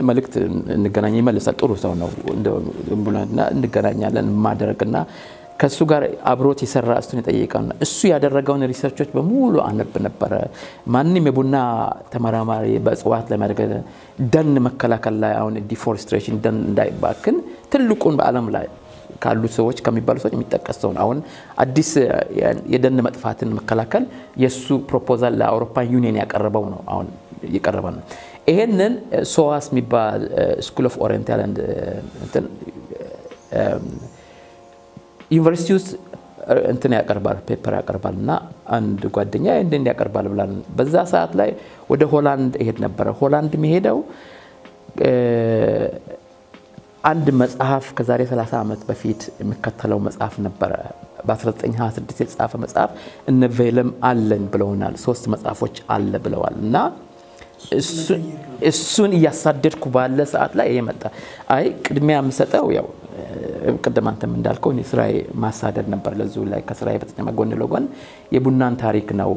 መልእክት እንገናኝ ይመልሳል። ጥሩ ሰው ነው እንደውና እንገናኛለን ማደረግና ከሱ ጋር አብሮት የሰራ እሱን ይጠይቃልና እሱ ያደረገውን ሪሰርቾች በሙሉ አነብ ነበር። ማንንም የቡና ተመራማሪ በጽዋት ለማድረግ ደን መከላከል ላይ አሁን ዲፎሬስትሬሽን ደን እንዳይባክን ትልቁን በዓለም ላይ ካሉ ሰዎች ከሚባሉ ሰዎች የሚጠቀስ ነው። አሁን አዲስ የደን መጥፋትን መከላከል የሱ ፕሮፖዛል ለአውሮፓ ዩኒየን ያቀረበው ነው። አሁን እየቀረበ ነው። ይሄንን ሶዋስ የሚባል ስኩል ኦፍ ኦሪየንታል ኤንድ ዩኒቨርሲቲ ውስጥ ያቀርባል ፔፐር ያቀርባልና አንድ ጓደኛ እንደዚህ ያቀርባል ብላን በዛ ሰዓት ላይ ወደ ሆላንድ እሄድ ነበር። ሆላንድ የሚሄደው አንድ መጽሐፍ ከዛሬ 30 ዓመት በፊት የሚከተለው መጽሐፍ ነበር። በ1926 የተጻፈ መጽሐፍ እነ ቬለም አለን ብለውናል 3 መጽሐፎች አለ ብለዋል እና እሱን እያሳደድኩ ባለ ሰዓት ላይ የመጣ አይ ቅድሚያ የምሰጠው ያው ቅድም አንተም እንዳልከው እኔ ስራዬ ማሳደድ ነበር ለዚሁ ላይ ከስራዬ በተጨማሪ ጎን ለጎን የቡናን ታሪክ ነው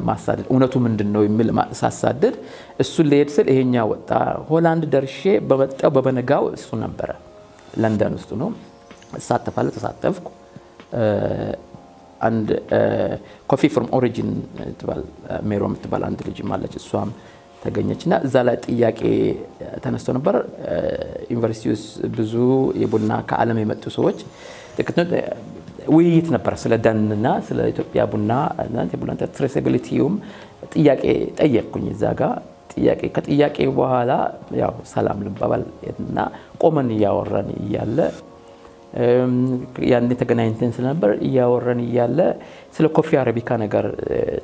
ማሳደድ እውነቱ ምንድነው የሚል ሳሳደድ እሱን ለሄድ ስል ይሄኛ ወጣ ሆላንድ ደርሼ በመጣው በበነጋው እሱ ነበር ለንደን ውስጥ ነው ተሳተፍኩ አንድ ኮፊ ፍሮም ኦሪጂን ትባል ሜሮም ትባል አንድ ልጅ ማለች እሷም ተገኘችና እዛ ላይ ጥያቄ ተነስቶ ነበር ዩኒቨርሲቲ ውስጥ ብዙ የቡና ከዓለም የመጡ ሰዎች ውይይት ነበር ስለ ደንና ስለ ኢትዮጵያ ቡና እና የቡና ትሬሰቢሊቲውም ጥያቄ ጠየቅኩኝ እዛ ጋር ከጥያቄ በኋላ ያው ሰላም ልባባል እና ቆመን እያወራን እያለ ያኔ ተገናኝተን ስለነበር እያወራን እያለ ስለ ኮፊ አረቢካ ነገር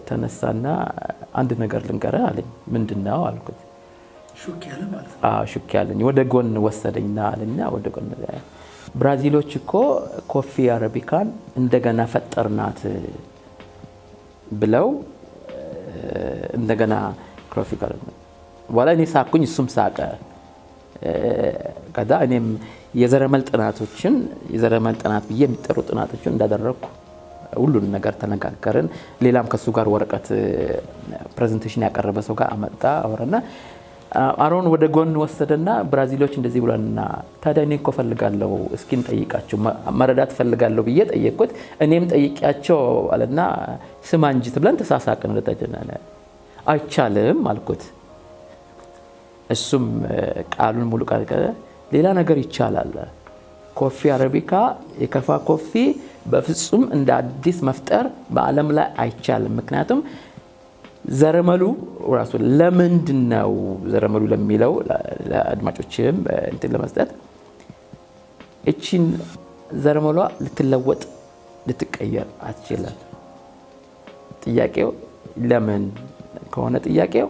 ተነሳና አንድ ነገር ልንገርህ አለኝ ምንድነው አልኩት ሹክ ያለ ማለት ሹክ ያለኝ ወደ ጎን ወሰደኝና አለኛ ወደ ጎን ብራዚሎች እኮ ኮፊ አረቢካን እንደገና ፈጠርናት ብለው እንደገና ኮፊ ጋር ወላ እኔ ሳኩኝ እሱም ሳቀ ከዛ እኔም የዘረመል ጥናት ብዬ የሚጠሩ ጥናቶችን እንዳደረኩ ሁሉን ነገር ተነጋገርን ሌላም ከሱ ጋር ወረቀት ፕሬዘንቴሽን ያቀረበ ሰው ጋር አመጣ አወራና አሮን ወደ ጎን ወሰደና ብራዚሎች እንደዚህ ብሏልና ታዲያ እኔ እኮ ፈልጋለሁ እስኪን ጠይቃቸው መረዳት ፈልጋለሁ ብዬ ጠየቅኩት እኔም ጠይቂያቸው አለና ስማ እንጂ ተብለን ተሳሳቅን ለተጀናነ አይቻልም አልኩት እሱም ቃሉን ሙሉ ቃል ሌላ ነገር ይቻላል ኮፊ አረቢካ የከፋ ኮፊ በፍጹም እንደ አዲስ መፍጠር በአለም ላይ አይቻልም ምክንያቱም ዘረመሉ ራሱ ለምንድነው ዘረመሉ ለሚለው ለአድማጮችም እንትን ለመስጠት እቺን ዘረመሏ ልትለወጥ ልትቀየር አትችልም ጥያቄው ለምን ከሆነ ጥያቄው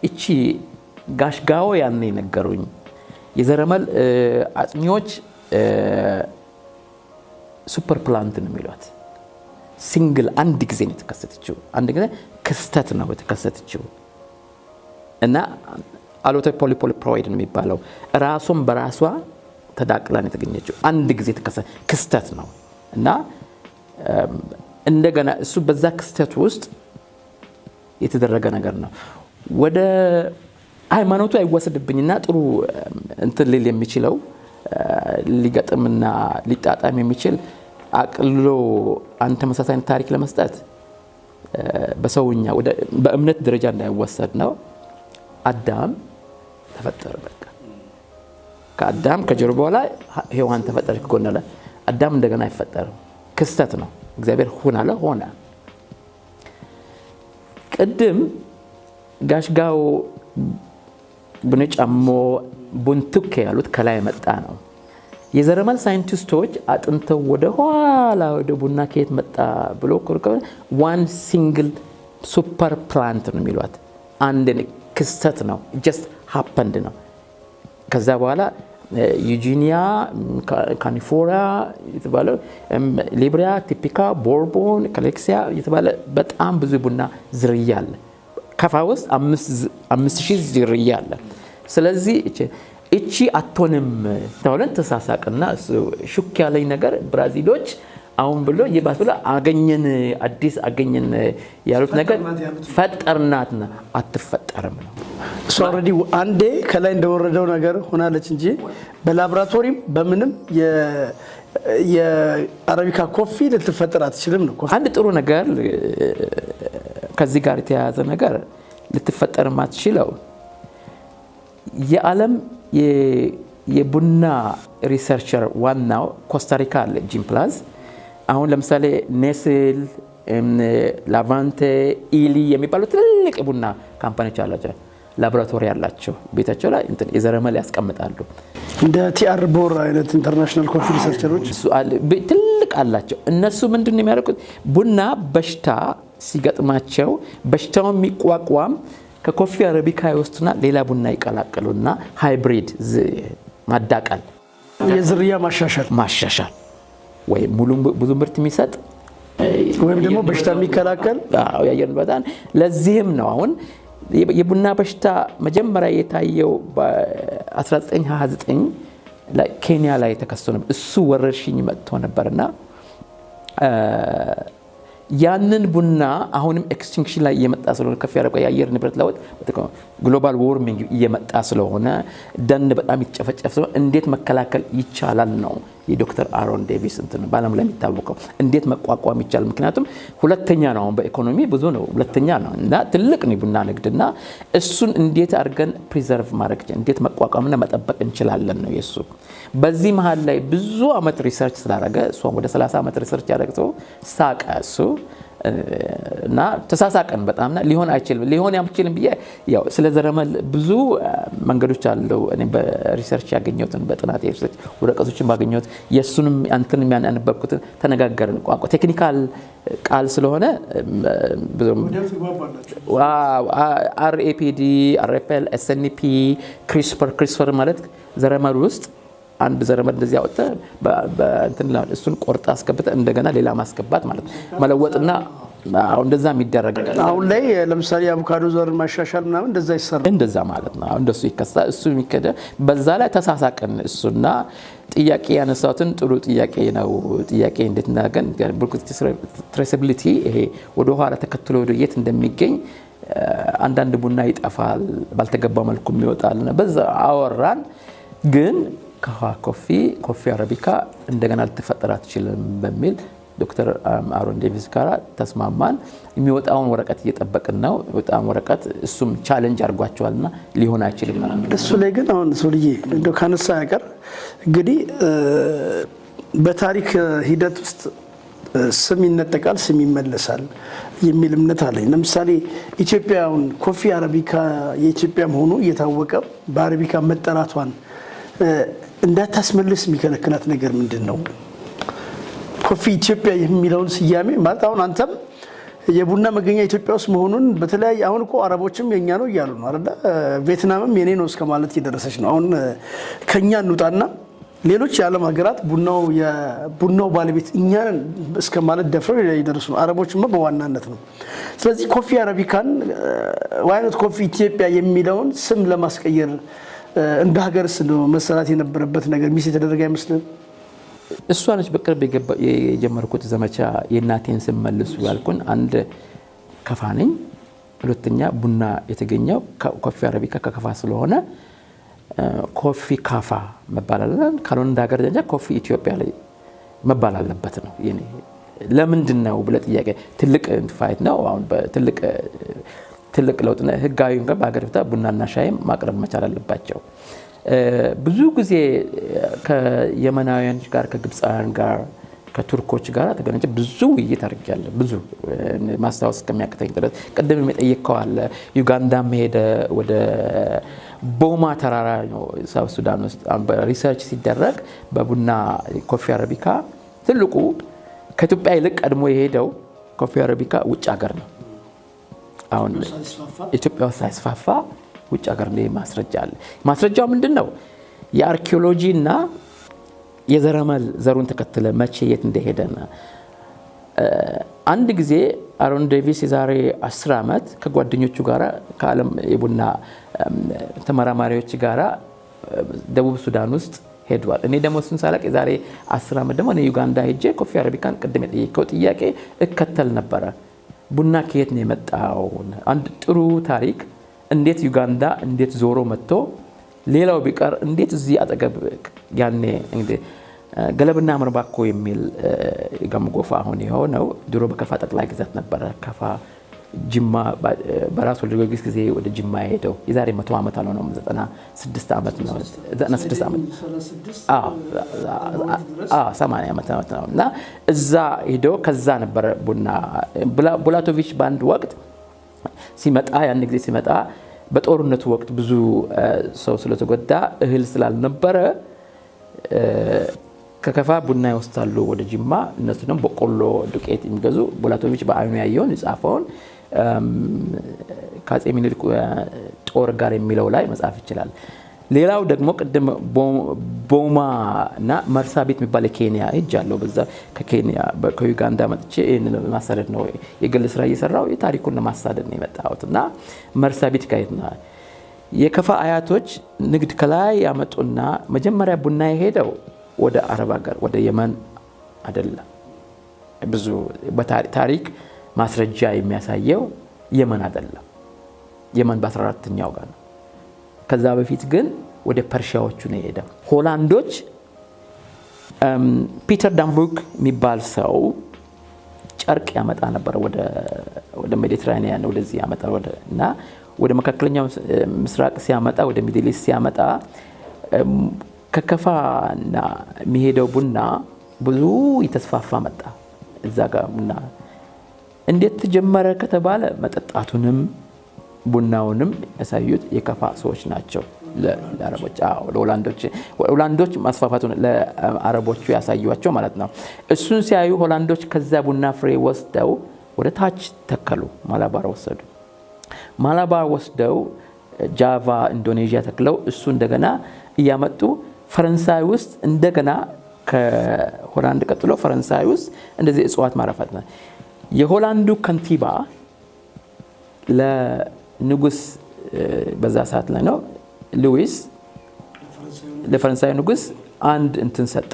እቺ ጋሽጋው ያኔ ነገሩኝ የዘረመል አጥኚዎች ሱፐር ፕላንት ነው የሚሏት ሲንግል አንድ ጊዜ ነው የተከሰተችው አንድ ጊዜ ክስተት ነው የተከሰተችው እና አሎተ ፖሊፖሊፕሮይድ ነው የሚባለው ራሱን በራሷ ተዳቅላን የተገኘችው አንድ ጊዜ የተከሰተ ክስተት ነው እና እንደገና እሱ በዛ ክስተት ውስጥ የተደረገ ነገር ነው ወደ ሃይማኖቱ አይወሰድብኝና ጥሩ እንትን ሊል የሚችለው ሊገጥምና ሊጣጣም የሚችል አቅልሎ አንተ መሳሳይ ታሪክ ለመስጠት በሰውኛ ወደ በእምነት ደረጃ እንዳይወሰድ ነው አዳም ተፈጠረ በቃ ከአዳም ከጀርባው ላይ ሔዋን ተፈጠረች ጎናለ አዳም እንደገና አይፈጠርም ክስተት ነው እግዚአብሔር ሆነ ቅድም ጋሽጋው ብነጫሞ ቡንቱክ ያሉት ከላይ መጣ ነው የዘረመል ሳይንቲስቶች አጥንተው ወደ ኋላ ወደ ቡና ከየት መጣ ብሎ ኮርከው ዋን ሲንግል ሱፐር ፕላንት ነው የሚሏት አንድ ክስተት ነው just happened ነው ከዛ በኋላ ዩጂኒያ ካኒፎራ የተባለው ሊብሪያ ቲፒካ ቦርቦን ካሌክሲያ የተባለ በጣም ብዙ ቡና ዝርያ አለ ከፋ ውስጥ 5000 ዝርያ አለ ስለዚህ እቺ አቶንም ተወለን ተሳሳቀና ሹክ ያለኝ ነገር ብራዚሎች አሁን ብሎ ይባስብላ አገኘን አዲስ አገኘን ያሉት ነገር ፈጠርናትና አትፈጠርም ነው እሱ ኦሬዲ አንዴ ከላይ እንደወረደው ነገር ሆናለች እንጂ በላብራቶሪም በምንም የአረቢካ ኮፊ ልትፈጠር አትችልም ነው አንድ ጥሩ ነገር ከዚህ ጋር የተያያዘ ነገር ልትፈጠር ማትችለው የዓለም የቡና ሪሰርቸር ዋናው ኮስታሪካ አለ ጂም ፕላዝ አሁን ለምሳሌ ኔስል ላቫንቴ ኢሊ የሚባሉ ትልልቅ ቡና ካምፓኒዎች አላቸው ላቦራቶሪ አላቸው ቤታቸው ላይ እንትን የዘረመል ያስቀምጣሉ እንደ ቲአር ቦር አይነት ኢንተርናሽናል ኮፊ ሪሰርቸሮች ትልቅ አላቸው እነሱ ምንድነው የሚያደርጉት ቡና በሽታ ሲገጥማቸው በሽታው የሚቋቋም ከኮፊ አረቢካ ይወስዱና ሌላ ቡና ይቀላቀሉና ሃይብሪድ ማዳቀል የዝርያ ማሻሻል ወይ ሙሉ ብዙ ምርት የሚሰጥ ወይም ደግሞ በሽታ የሚከላከል የአየር ንብረታን ለዚህም ነው አሁን የቡና በሽታ መጀመሪያ የታየው በ1929 ላይ ኬንያ ላይ ተከስቶ ነበር እሱ ወረርሽኝ መጥቶ ነበርና ያንን ቡና አሁንም ኤክስቲንክሽን ላይ እየመጣ ስለሆነ ከፍ ያለ የአየር ንብረት ለውጥ ግሎባል ዋርሚንግ እየመጣ ስለሆነ ደን በጣም ይጨፈጨፍ ስለሆነ እንዴት መከላከል ይቻላል ነው የዶክተር አሮን ዴቪስ እንትን ባለም ላይ የሚታወቀው እንዴት መቋቋም ይቻላል ምክንያቱም ሁለተኛ ነው አሁን በኢኮኖሚ ብዙ ነው ሁለተኛ ነው እና ትልቅ ነው ቡና ንግድና እሱን እንዴት አድርገን ፕሪዘርቭ ማድረግ እንዴት መቋቋምና መጠበቅ እንችላለን ነው የሱ በዚህ መሃል ላይ ብዙ አመት ሪሰርች ስላደረገ እሱ ወደ 30 አመት ሪሰርች ያደረገው ሳቀ እሱ እና ተሳሳቀን በጣምና ሊሆን አይችልም ብዬ ያው ስለ ዘረመል ብዙ መንገዶች አለው እኔ በሪሰርች ያገኘሁትን በጥናት ሪሰርች ወረቀቶችን ባገኘሁት የሱንም አንተንም ያነበብኩት ተነጋገርን ቋንቋ ቴክኒካል ቃል ስለሆነ RAPD RFL SNP CRISPR ማለት ዘረመል ውስጥ አንድ ዘረመል እንደዚህ ያወጣ በእንትን እሱን ቆርጣ አስገብተ እንደገና ሌላ ማስገባት ማለት መለወጥና አሁን እንደዛ የሚደረግ አሁን ላይ ለምሳሌ አቮካዶ ዘር ማሻሻል ምናምን እንደዛ ይሰራል እንደዛ ማለት ነው እንደሱ ይከሳ እሱ የሚከደ በዛ ላይ ተሳሳቀን እሱና ጥያቄ ያነሳውትን ጥሩ ጥያቄ ነው ጥያቄ እንዴት እናገን ትሬሰቢሊቲ ይሄ ወደ ኋላ ተከትሎ ወደ የት እንደሚገኝ አንዳንድ ቡና ይጠፋል ባልተገባ መልኩ የሚወጣልና በዛ አወራን ግን ኮፊ አረቢካ እንደገና ልትፈጠር አትችልም በሚል ዶክተር አሮን ዴቪስ ጋር ተስማማን የሚወጣውን ወረቀት እየጠበቅን ነው ወጣም ወረቀት እሱም ቻሌንጅ አድርጓቸዋልና ሊሆን አይችልም እሱ ላይ ግን አሁን ሶልዬ እንደው ካነሳ ያቀር እንግዲህ በታሪክ ሂደት ውስጥ ስም ይነጠቃል ስም ይመለሳል የሚል እምነት አለኝ ለምሳሌ ኢትዮጵያውን ኮፊ አረቢካ የኢትዮጵያ መሆኑ እየታወቀ በአረቢካ መጠራቷን እንዳታስመልስ የሚከለክላት ነገር ምንድነው ኮፊ ኢትዮጵያ የሚለውን ስያሜ ማለት አሁን አንተም የቡና መገኛ ኢትዮጵያ ውስጥ መሆኑን በተለያየ አሁን እኮ አረቦችም የኛ ነው እያሉ ነው አይደል ቪየትናምም የኔ ነው እስከማለት እየደረሰች ነው አሁን ከኛ እንውጣና ሌሎች የዓለም ሀገራት ቡናው ባለቤት እኛን እስከማለት ደፍረው ይደርሱ ነው አረቦችም በዋናነት ነው ስለዚህ ኮፊ አረቢካን ዋይኖት ኮፊ ኢትዮጵያ የሚለውን ስም ለማስቀየር እንደ ሀገርስ ነው መሰራት የነበረበት ነገር ሚስ የተደረገ አይመስልም እሷ ነች በቅርብ የጀመርኩት ዘመቻ የናቴን ስም መልሱ ያልኩን አንድ ከፋነኝ ሁለተኛ ቡና የተገኘው ኮፊ አረቢካ ከከፋ ስለሆነ ኮፊ ካፋ መባላለን ካልሆነ እንደ ሀገር ደረጃ ኮፊ ኢትዮጵያ ላይ መባል አለበት ነው የኔ ለምንድነው ብለ ጥያቄ ትልቅ ፋይት ነው አሁን ትልቅ ለውጥ ነው ህጋዊ እንኳን በአገር ፍታ ቡናና ሻይ ማቅረብ መቻል አለባቸው ብዙ ጊዜ ከየመናውያን ጋር ከግብፃውያን ጋር ከቱርኮች ጋር ተገናኝቼ ብዙ ውይይት አድርጌያለሁ ብዙ ማስታወስ ከሚያቅተኝ ድረስ ቀደም የጠየቀው አለ ዩጋንዳ ሄደ ወደ ቦማ ተራራ ነው ሳውዝ ሱዳን ውስጥ ሪሰርች ሲደረግ በቡና ኮፊ አረቢካ ትልቁ ከኢትዮጵያ ይልቅ ቀድሞ የሄደው ኮፊ አረቢካ ውጭ ሀገር ነው አሁን ኢትዮጵያ ውስጥ ሳይስፋፋ ውጭ ሀገር ላይ ማስረጃ አለ ማስረጃው ምንድነው የአርኪኦሎጂና የዘረመል ዘሩን ተከትለ መቼ የት እንደሄደና አንድ ጊዜ አሮን ዴቪስ የዛሬ 10 አመት ከጓደኞቹ ጋራ ከዓለም የቡና ተመራማሪዎች ጋራ ደቡብ ሱዳን ውስጥ ሄዷል እኔ ደግሞ እሱን ሳላቅ የዛሬ 10 አመት ደግሞ ዩጋንዳ ሄጄ ኮፊ አረቢካን ቀደም የጠየቀው ጥያቄ እከተል ነበር ቡና ከየት ነው የመጣው አንድ ጥሩ ታሪክ እንዴት ዩጋንዳ እንዴት ዞሮ መጥቶ ሌላው ቢቀር እንዴት እዚህ አጠገብ ያኔ እንግዲህ ገለብና መርባኮ የሚል ጋምጎፋ አሁን የሆነው ድሮ በከፋ ጠቅላይ ግዛት ነበር ከፋ ጅማ በራሱ ለጊዜ ጊዜ ወደ ጅማ ሄደው የዛሬ 100 አመት አልሆነም 96 አመት ነው 96 አመት 80 አመት ነውና እዛ ሄደው ከዛ ነበር ቡና ቡላቶቪች ባንድ ወቅት ሲመጣ ያን ጊዜ ሲመጣ በጦርነቱ ወቅት ብዙ ሰው ስለተጎዳ እህል ስላልነበረ ከከፋ ቡና ይወስዳሉ ወደ ጅማ እነሱ ደግሞ በቆሎ ዱቄት የሚገዙ ቡላቶቪች በአይኑ ያየውን ይጻፈውን ካጼ ሚኒሊክ ጦር ጋር የሚለው ላይ መጻፍ ይችላል ሌላው ደግሞ ቅድም ቦማ እና መርሳቤት የሚባል የኬንያ ሄጃለሁ። በዛ ከኬንያ ከዩጋንዳ መጥቼ ይሄንን ማሳደድ ነው የግል ስራ እየሰራው የታሪኩን ለማሳደድ ነው የመጣሁት እና መርሳቤት ጋይና የከፋ አያቶች ንግድ ከላይ ያመጡና መጀመሪያ ቡና የሄደው ወደ አረብ ሀገር ወደ የመን አይደለም። ብዙ በታሪክ ማስረጃ የሚያሳየው የመን አይደለም። የመን በ14ኛው ጋር ነው። ከዛ በፊት ግን ወደ ፐርሺያዎቹ ነው የሄደው። ሆላንዶች ፒተር ዳንቡክ የሚባል ሰው ጨርቅ ያመጣ ነበር ወደ ሜዲትራኒያን ወደዚህ ያመጣ እና ወደ መካከለኛው ምስራቅ ሲያመጣ ወደ ሚድል ኢስት ሲያመጣ ከከፋና የሚሄደው ቡና ብዙ ይተስፋፋ መጣ። እዛ ጋር ቡና እንዴት ተጀመረ ከተባለ መጠጣቱንም ቡናውንም ያሳዩት የከፋ ሰዎች ናቸው ለአረቦች። ሆላንዶች ማስፋፋቱን ለአረቦቹ ያሳዩዋቸው ማለት ነው። እሱን ሲያዩ ሆላንዶች ከዛ ቡና ፍሬ ወስደው ወደ ታች ተከሉ። ማላባር ወሰዱ። ማላባር ወስደው ጃቫ ኢንዶኔዥያ ተክለው እሱ እንደገና እያመጡ ፈረንሳይ ውስጥ እንደገና ከሆላንድ ቀጥሎ ፈረንሳይ ውስጥ እንደዚህ እጽዋት ማረፈት ነው። የሆላንዱ ከንቲባ ለንጉስ በዛ ሰዓት ላይ ነው ሉዊስ ለፈረንሳይ ንጉስ አንድ እንትን ሰጠ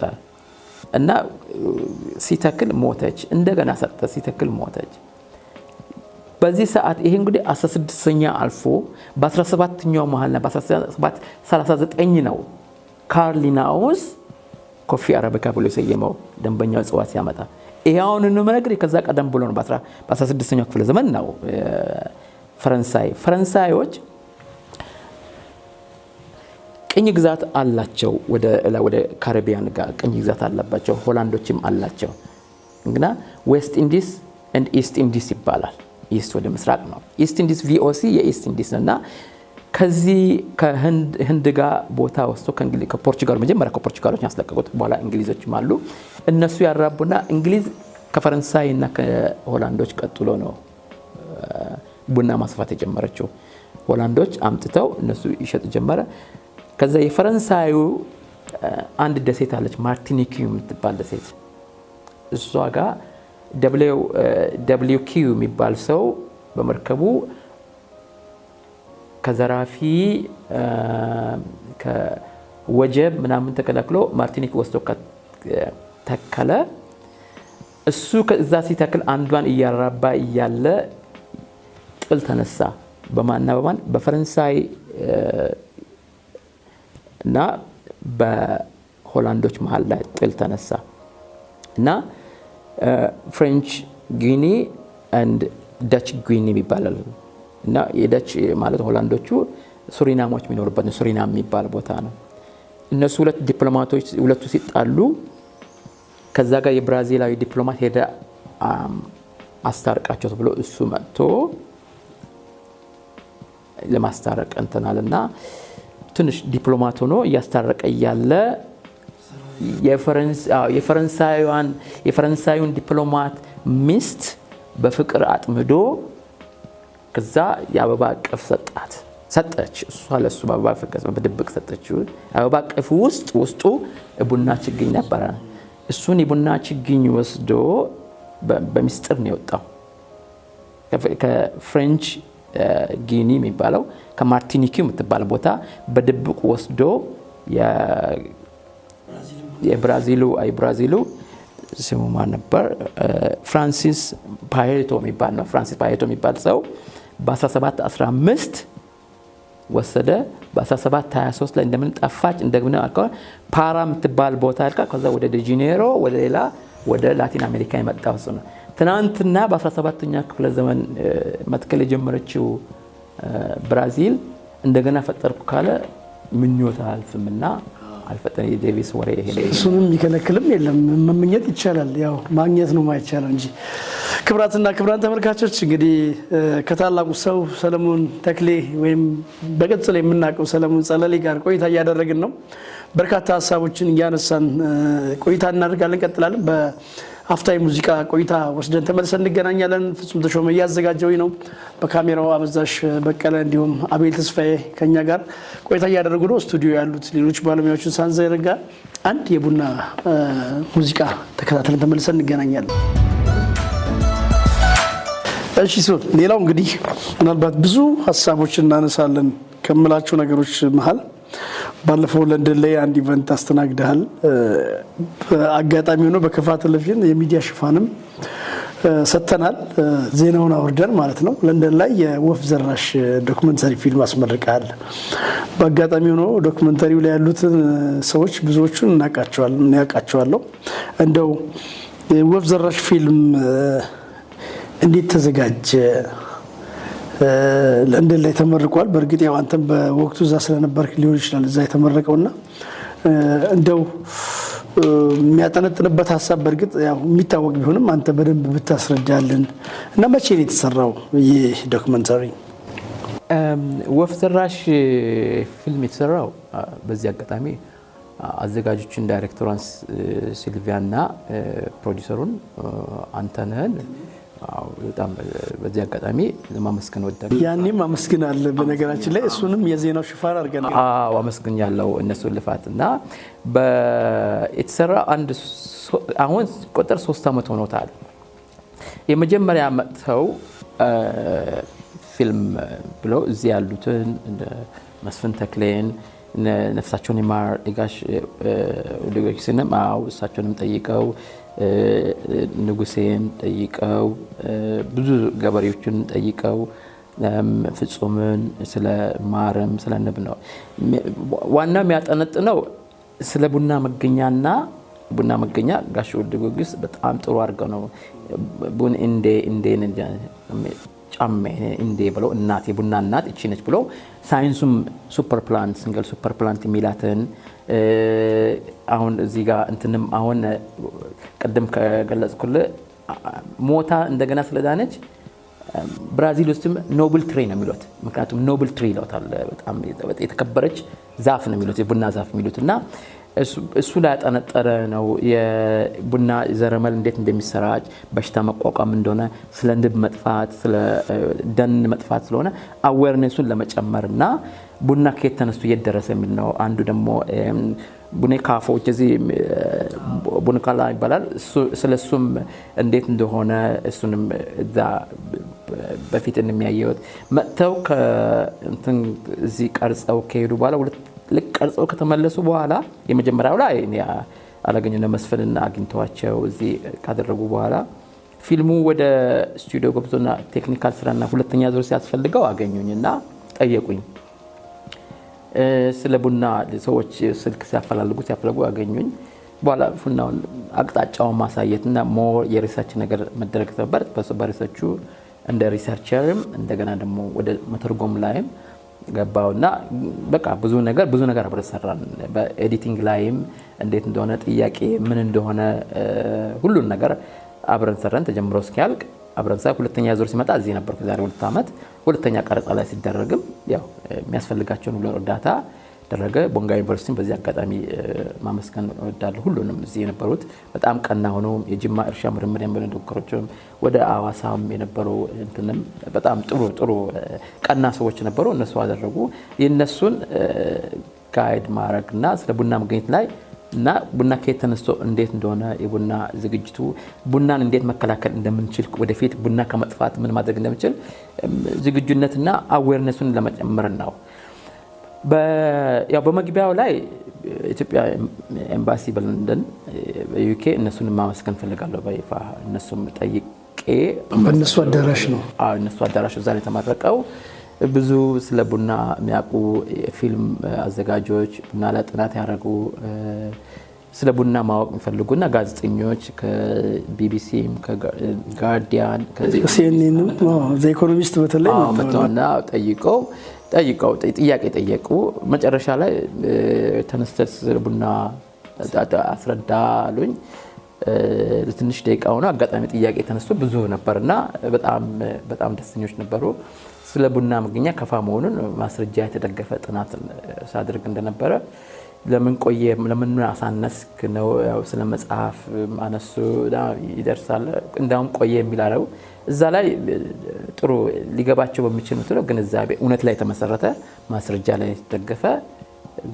እና ሲተክል ሞተች። እንደገና ሰጠ ሲተክል ሞተች። በዚህ ሰዓት ይሄ እንግዲህ 16ኛ አልፎ በ17ኛው መሃልና በ1739 ነው ካርሊናውስ ኮፊ አረቢካ ብሎ የሰየመው ደንበኛው እጽዋት ሲያመጣ። ይሄውን ነው ነገር ከዛ ቀደም ብሎ ነው በ16ኛው ክፍለ ዘመን ነው ፈረንሳዮች ቅኝ ግዛት አላቸው። ወደ ካሪቢያን ጋር ቅኝ ግዛት አለባቸው። ሆላንዶችም አላቸው። እንግና ዌስት ኢንዲስ ኤንድ ኢስት ኢንዲስ ይባላል። ኢስት ወደ ምስራቅ ነው። ኢስት ኢንዲስ ቪኦሲ የኢስት ኢንዲስ ነውና ከዚህ ከህንድ ጋር ቦታ ወስቶ ከፖርቹጋል መጀመሪያ ከፖርቹጋሎች ያስለቀቁት በኋላ እንግሊዞችም አሉ። እነሱ ያራቡና እንግሊዝ ከፈረንሳይ እና ከሆላንዶች ቀጥሎ ነው ቡና ማስፋት የጀመረችው። ሆላንዶች አምጥተው እነሱ ይሸጥ ጀመረ። ከዛ የፈረንሳዩ አንድ ደሴት አለች ማርቲኒክ የምትባል ደሴት። እሷ ጋር ደብሊው ኪው የሚባል ሰው በመርከቡ ከዘራፊ ከወጀብ ምናምን ተከላክሎ ማርቲኒክ ወስዶ ተከለ። እሱ ከዛ ሲተክል አንዷን እያራባ እያለ ጥል ተነሳ። በማን በፈረንሳይ እና በሆላንዶች መሃል ላይ ጥል ተነሳ እና ፍሬንች ጊኒ and ዳች ጊኒ ይባላል። እና የዳች ማለት ሆላንዶቹ ሱሪናሞች የሚኖርበት ነው። ሱሪናም የሚባል ቦታ ነው። እነሱ ሁለት ዲፕሎማቶች ሁለቱ ሲጣሉ ከዛ ጋር የብራዚላዊ ዲፕሎማት ሄደ አስታርቃቸው ተብሎ እሱ መጥቶ ለማስታረቅ እንተናልና ትንሽ ዲፕሎማት ሆኖ ያስታረቀ ያለ የፈረንሳዩን ዲፕሎማት ሚስት በፍቅር አጥምዶ ከዛ የአበባ ቅፍ ሰጠች። እሷ ለሱ በአበባ ፍቅር በድብቅ ሰጠችው። አበባ ቅፍ ውስጡ ቡና ችግኝ ነበር። እሱን የቡና ችግኝ ወስዶ በሚስጥር ነው የወጣው ከፍሬንች ጊኒ የሚባለው ከማርቲኒክ የምትባል ቦታ በድብቅ ወስዶ የብራዚሉ ስሙ ማን ነበር? ፍራንሲስ ፓየቶ የሚባል ነው። ፍራንሲስ ፓየቶ የሚባል ሰው በ1715 ወሰደ። በ1723 ላይ እንደምን ጠፋች እንደምን አልከው ፓራ የምትባል ቦታ አልካ። ከዛ ወደ ዲጄኔሮ ወደ ላቲን አሜሪካ የመጣው ነው። ትናንትና በ17ኛ ክፍለ ዘመን መትከል የጀመረችው ብራዚል እንደገና ፈጠርኩ ካለ ምኞታ አልፍምና አልፈጠን የዴቪስ ወሬ ይሄ እሱንም የሚከለክልም የለም። መመኘት ይቻላል፣ ያው ማግኘት ነው ማይቻለው እንጂ። ክብራትና ክብራን ተመልካቾች እንግዲህ ከታላቁ ሰው ሰለሞን ተክሌ ወይም በቅጽል የምናውቀው ሰለሞን ጸለሌ ጋር ቆይታ እያደረግን ነው። በርካታ ሀሳቦችን እያነሳን ቆይታ እናደርጋለን። እንቀጥላለን። አፍታይ ሙዚቃ ቆይታ ወስደን ተመልሰን እንገናኛለን። ፍጹም ተሾመ እያዘጋጀውኝ ነው። በካሜራው አበዛሽ በቀለ እንዲሁም አቤል ተስፋዬ ከኛ ጋር ቆይታ እያደረጉ ነው። ስቱዲዮ ያሉት ሌሎች ባለሙያዎችን ሳንዘነጋ አንድ የቡና ሙዚቃ ተከታትለን ተመልሰን እንገናኛለን። እሺ ሶል ሌላው እንግዲህ ምናልባት ብዙ ሀሳቦችን እናነሳለን ከምላቸው ነገሮች መሀል ባለፈው ለንደን ላይ አንድ ኢቨንት አስተናግደሃል። አጋጣሚ ሆኖ በከፋ ቴሌቪዥን የሚዲያ ሽፋንም ሰጥተናል። ዜናውን አውርደን ማለት ነው። ለንደን ላይ የወፍ ዘራሽ ዶክመንተሪ ፊልም አስመርቀሃል። በአጋጣሚ ሆኖ ዶክመንተሪው ላይ ያሉትን ሰዎች ብዙዎቹን እናውቃቸዋለሁ። እንደው ወፍ ዘራሽ ፊልም እንዴት ተዘጋጀ? ለንደን ላይ ተመርቋል። በእርግጥ ያው አንተም በወቅቱ እዛ ስለነበርክ ሊሆን ይችላል እዛ የተመረቀውና እንደው የሚያጠነጥንበት ሀሳብ በእርግጥ ያው የሚታወቅ ቢሆንም አንተ በደንብ ብታስረዳልን እና መቼ ነው የተሰራው ይህ ዶክመንተሪ? ወፍ ዘራሽ ፊልም የተሰራው በዚህ አጋጣሚ አዘጋጆችን ዳይሬክተሯን ሲልቪያና ፕሮዲውሰሩን አንተነህን በጣም በዚህ አጋጣሚ ለማመስገን ወዳለሁ። ያኔም አመስግናል። በነገራችን ላይ እሱንም የዜናው ሽፋን አድርገን አመስግን ያለው እነሱን ልፋትና የተሰራ አሁን ቁጥር 3 ዓመት ሆኖታል። የመጀመሪያ መጥተው ፊልም ብለው እዚህ ያሉትን መስፍን ተክሌን ነፍሳቸውን ይማር ጋሽ ሊጎክስንም እሳቸውንም ጠይቀው ንጉሴን ጠይቀው ብዙ ገበሬዎችን ጠይቀው ፍጹምን ስለ ማረም ስለ ንብ ነው ዋናው የሚያጠነጥነው ስለ ቡና መገኛና ቡና መገኛ ጋሽ ሊጎክስ በጣም ጥሩ አድርገው ነው ቡን እንዴ ጫሜ እንዴ ብለው እናት የቡና እናት እቺ ነች ብለው ሳይንሱም ሱፐር ፕላንት ሲንግል ሱፐር ፕላንት የሚላትን አሁን እዚህ ጋር እንትንም አሁን ቀደም ከገለጽኩልህ ሞታ እንደገና ስለዳነች ብራዚል ውስጥም ኖብል ትሪ ነው የሚሉት። ምክንያቱም ኖብል ትሪ ይላታል በጣም የተከበረች ዛፍ ነው የሚሉት የቡና ዛፍ የሚሉትና እሱ ላይ ያጠነጠረ ነው። የቡና ዘረመል እንዴት እንደሚሰራጭ በሽታ መቋቋም እንደሆነ ስለ ንብ መጥፋት ስለ ደን መጥፋት ስለሆነ አዌርነሱን ለመጨመርና ቡና ከየት ተነስቶ እየደረሰ የሚል ነው። አንዱ ደግሞ ቡኔ ካፎች እዚህ ቡንካላ ይባላል። ስለሱም እንዴት እንደሆነ እሱንም እዛ በፊት እንደሚያየውት መጥተው ከእንትን እዚህ ቀርጸው ከሄዱ በኋላ ልክ ቀርጸው ከተመለሱ በኋላ የመጀመሪያው ላይ እኔ አላገኘነው መስፍንና አግኝተዋቸው እዚህ ካደረጉ በኋላ ፊልሙ ወደ ስቱዲዮ ገብቶና ቴክኒካል ስራና ሁለተኛ ዙር ሲያስፈልገው አገኙኝና ጠየቁኝ። ስለ ቡና ሰዎች ስልክ ሲያፈላልጉ አገኙኝ። በኋላ ፉናውን አቅጣጫውን ማሳየትና ሞር የሪሰርች ነገር መደረግ ነበር። በሪሰርቹ እንደ ሪሰርቸርም እንደገና ደግሞ ወደ መተርጎም ላይም ገባውና በቃ ብዙ ነገር አብረን ሰራን። በኤዲቲንግ ላይም እንዴት እንደሆነ ጥያቄ ምን እንደሆነ ሁሉን ነገር አብረን ሰራን። ተጀምሮ እስኪያልቅ አብረን ሰራ። ሁለተኛ ዙር ሲመጣ እዚህ ነበርኩ ዛሬ 2 ዓመት። ሁለተኛ ቀረጻ ላይ ሲደረግም ያው የሚያስፈልጋቸውን ሁሉ እርዳታ ደረገ። ቦንጋ ዩኒቨርሲቲ በዚህ አጋጣሚ ማመስገን እወዳለሁ። ሁሉንም እዚህ የነበሩት በጣም ቀና ሆነው የጅማ እርሻ ምርምር የነበሩ ዶክተሮችም ወደ አዋሳም የነበሩ እንትንም በጣም ጥሩ ቀና ሰዎች ነበሩ። እነሱ አደረጉ የነሱን ጋይድ ማድረግና ስለ ቡና መገኘት ላይ እና ቡና ከየት ተነስቶ እንዴት እንደሆነ የቡና ዝግጅቱ ቡናን እንዴት መከላከል እንደምንችል ወደፊት ቡና ከመጥፋት ምን ማድረግ እንደምንችል ዝግጁነትና አዌርነሱን ለመጨመር ነው። ያው በመግቢያው ላይ ኢትዮጵያ ኤምባሲ በለንደን ዩኬ እነሱን ማመስገን ፈልጋለሁ በይፋ እነሱም ጠይቄ በእነሱ አዳራሽ ነው እነሱ አዳራሽ እዛ ላይ ተመረቀው ብዙ ስለ ቡና የሚያውቁ ፊልም አዘጋጆች ቡና ላይ ጥናት ያደረጉ ስለ ቡና ማወቅ የሚፈልጉና ጋዜጠኞች ከቢቢሲም ከጋርዲያን ከሲኤንኤንም ዘ ኢኮኖሚስት በተለይ መጥተውና ጠይቀው ጥያቄ ጠየቁ። መጨረሻ ላይ ተነስተህ ስለ ቡና አስረዳሉኝ። ለትንሽ ደቂቃ ሆነ አጋጣሚ ጥያቄ ተነስቶ ብዙ ነበርና በጣም ደስተኞች ነበሩ። ስለ ቡና መገኛ ከፋ መሆኑን ማስረጃ የተደገፈ ጥናት ሳድርግ እንደነበረ ለምን ቆየ ለምን አሳነስክ ነው ስለ መጽሐፍ አነሱ ይደርሳል እንዳውም ቆየ የሚላለው እዛ ላይ ጥሩ ሊገባቸው በሚችሉት ነው ግንዛቤ እውነት ላይ ተመሰረተ ማስረጃ ላይ ተደገፈ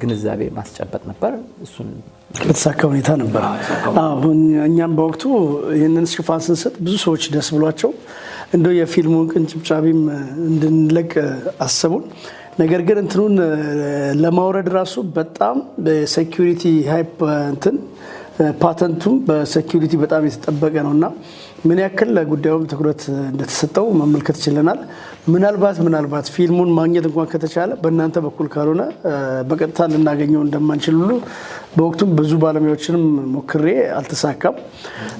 ግንዛቤ ማስጨበጥ ነበር እሱን በተሳካ ሁኔታ ነበር። አሁን እኛም በወቅቱ ይሄንን ሽፋን ስንሰጥ ብዙ ሰዎች ደስ ብሏቸው እንደው የፊልሙን ቅንጭብጫቢም እንድንለቅ አሰቡን። ነገር ግን እንትኑን ለማውረድ ራሱ በጣም በሴኩሪቲ ሃይፕ እንትን ፓተንቱም በሴኩሪቲ በጣም የተጠበቀ ነውና ምን ያክል ለጉዳዩም ትኩረት እንደተሰጠው መመልከት ይችላል። ምናልባት ፊልሙን ማግኘት እንኳን ከተቻለ በእናንተ በኩል ካልሆነ በቀጥታ ልናገኘው እንደማንችል ሁሉ በወቅቱም ብዙ ባለሙያዎችንም ሞክሬ አልተሳካም።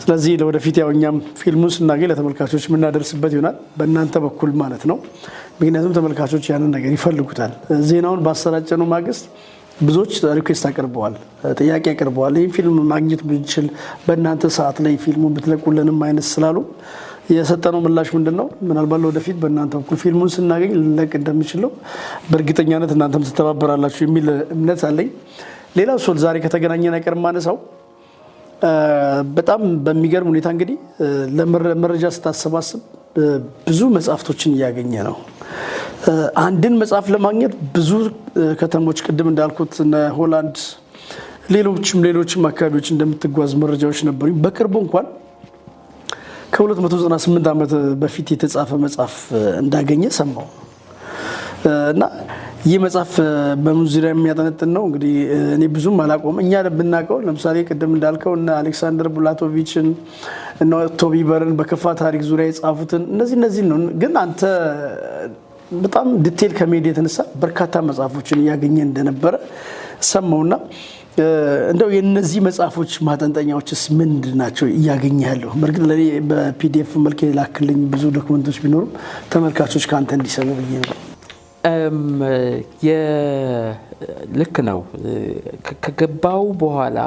ስለዚህ ለወደፊት ያው እኛም ፊልሙን ስናገኝ ለተመልካቾች የምናደርስበት ይሆናል በእናንተ በኩል ማለት ነው። ምክንያቱም ተመልካቾች ያንን ነገር ይፈልጉታል። ዜናውን ባሰራጨነው ማግስት ብዙዎች ሪኩዌስት አቅርበዋል፣ ጥያቄ አቅርበዋል። ይህ ፊልም ማግኘት ብንችል በእናንተ ሰዓት ላይ ፊልሙን ብትለቁልንም አይነት ስላሉ የሰጠነው ምላሽ ምንድነው ምናልባት ለወደፊት በእናንተ በኩል ፊልሙን ስናገኝ ልንለቅ እንደሚችለው በእርግጠኛነት እናንተም ትተባበራላችሁ የሚል እምነት አለኝ። ሌላው ሶል ዛሬ ከተገናኘን አይቀር ማነሳው በጣም በሚገርም ሁኔታ እንግዲህ ለመረጃ ስታሰባስብ ብዙ መጽሐፍቶችን እያገኘ ነው። አንድን መጽሐፍ ለማግኘት ብዙ ከተሞች ቅድም እንዳልኩት እነ ሆላንድ ሌሎችም አካባቢዎች እንደምትጓዝ መረጃዎች ነበሩኝ። በቅርቡ እንኳን ከ298 ዓመት በፊት የተጻፈ መጽሐፍ እንዳገኘ ሰማሁ እና ይህ መጽሐፍ በምን ዙሪያ የሚያጠነጥን ነው እንግዲህ እኔ ብዙም አላቆም። እኛ ብናውቀው ለምሳሌ ቅድም እንዳልከው እነ አሌክሳንደር ብላቶቪችን እነ ቶቢ በርን በከፋ ታሪክ ዙሪያ የጻፉትን እነዚህ ነው። ግን አንተ በጣም ዲቴል ከመሄድ የተነሳ በርካታ መጽሐፎችን እያገኘ እንደነበረ ሰማውና እንደው የነዚህ መጽሐፎች ማጠንጠኛዎችስ ምንድን ናቸው እያገኘ ያለው? በርግጥ ለኔ በፒዲኤፍ መልክ ላክልኝ ብዙ ዶክመንቶች ቢኖሩም ተመልካቾች ካንተ እንዲሰሙ ብዬ ነው። ልክ ነው። ከገባው በኋላ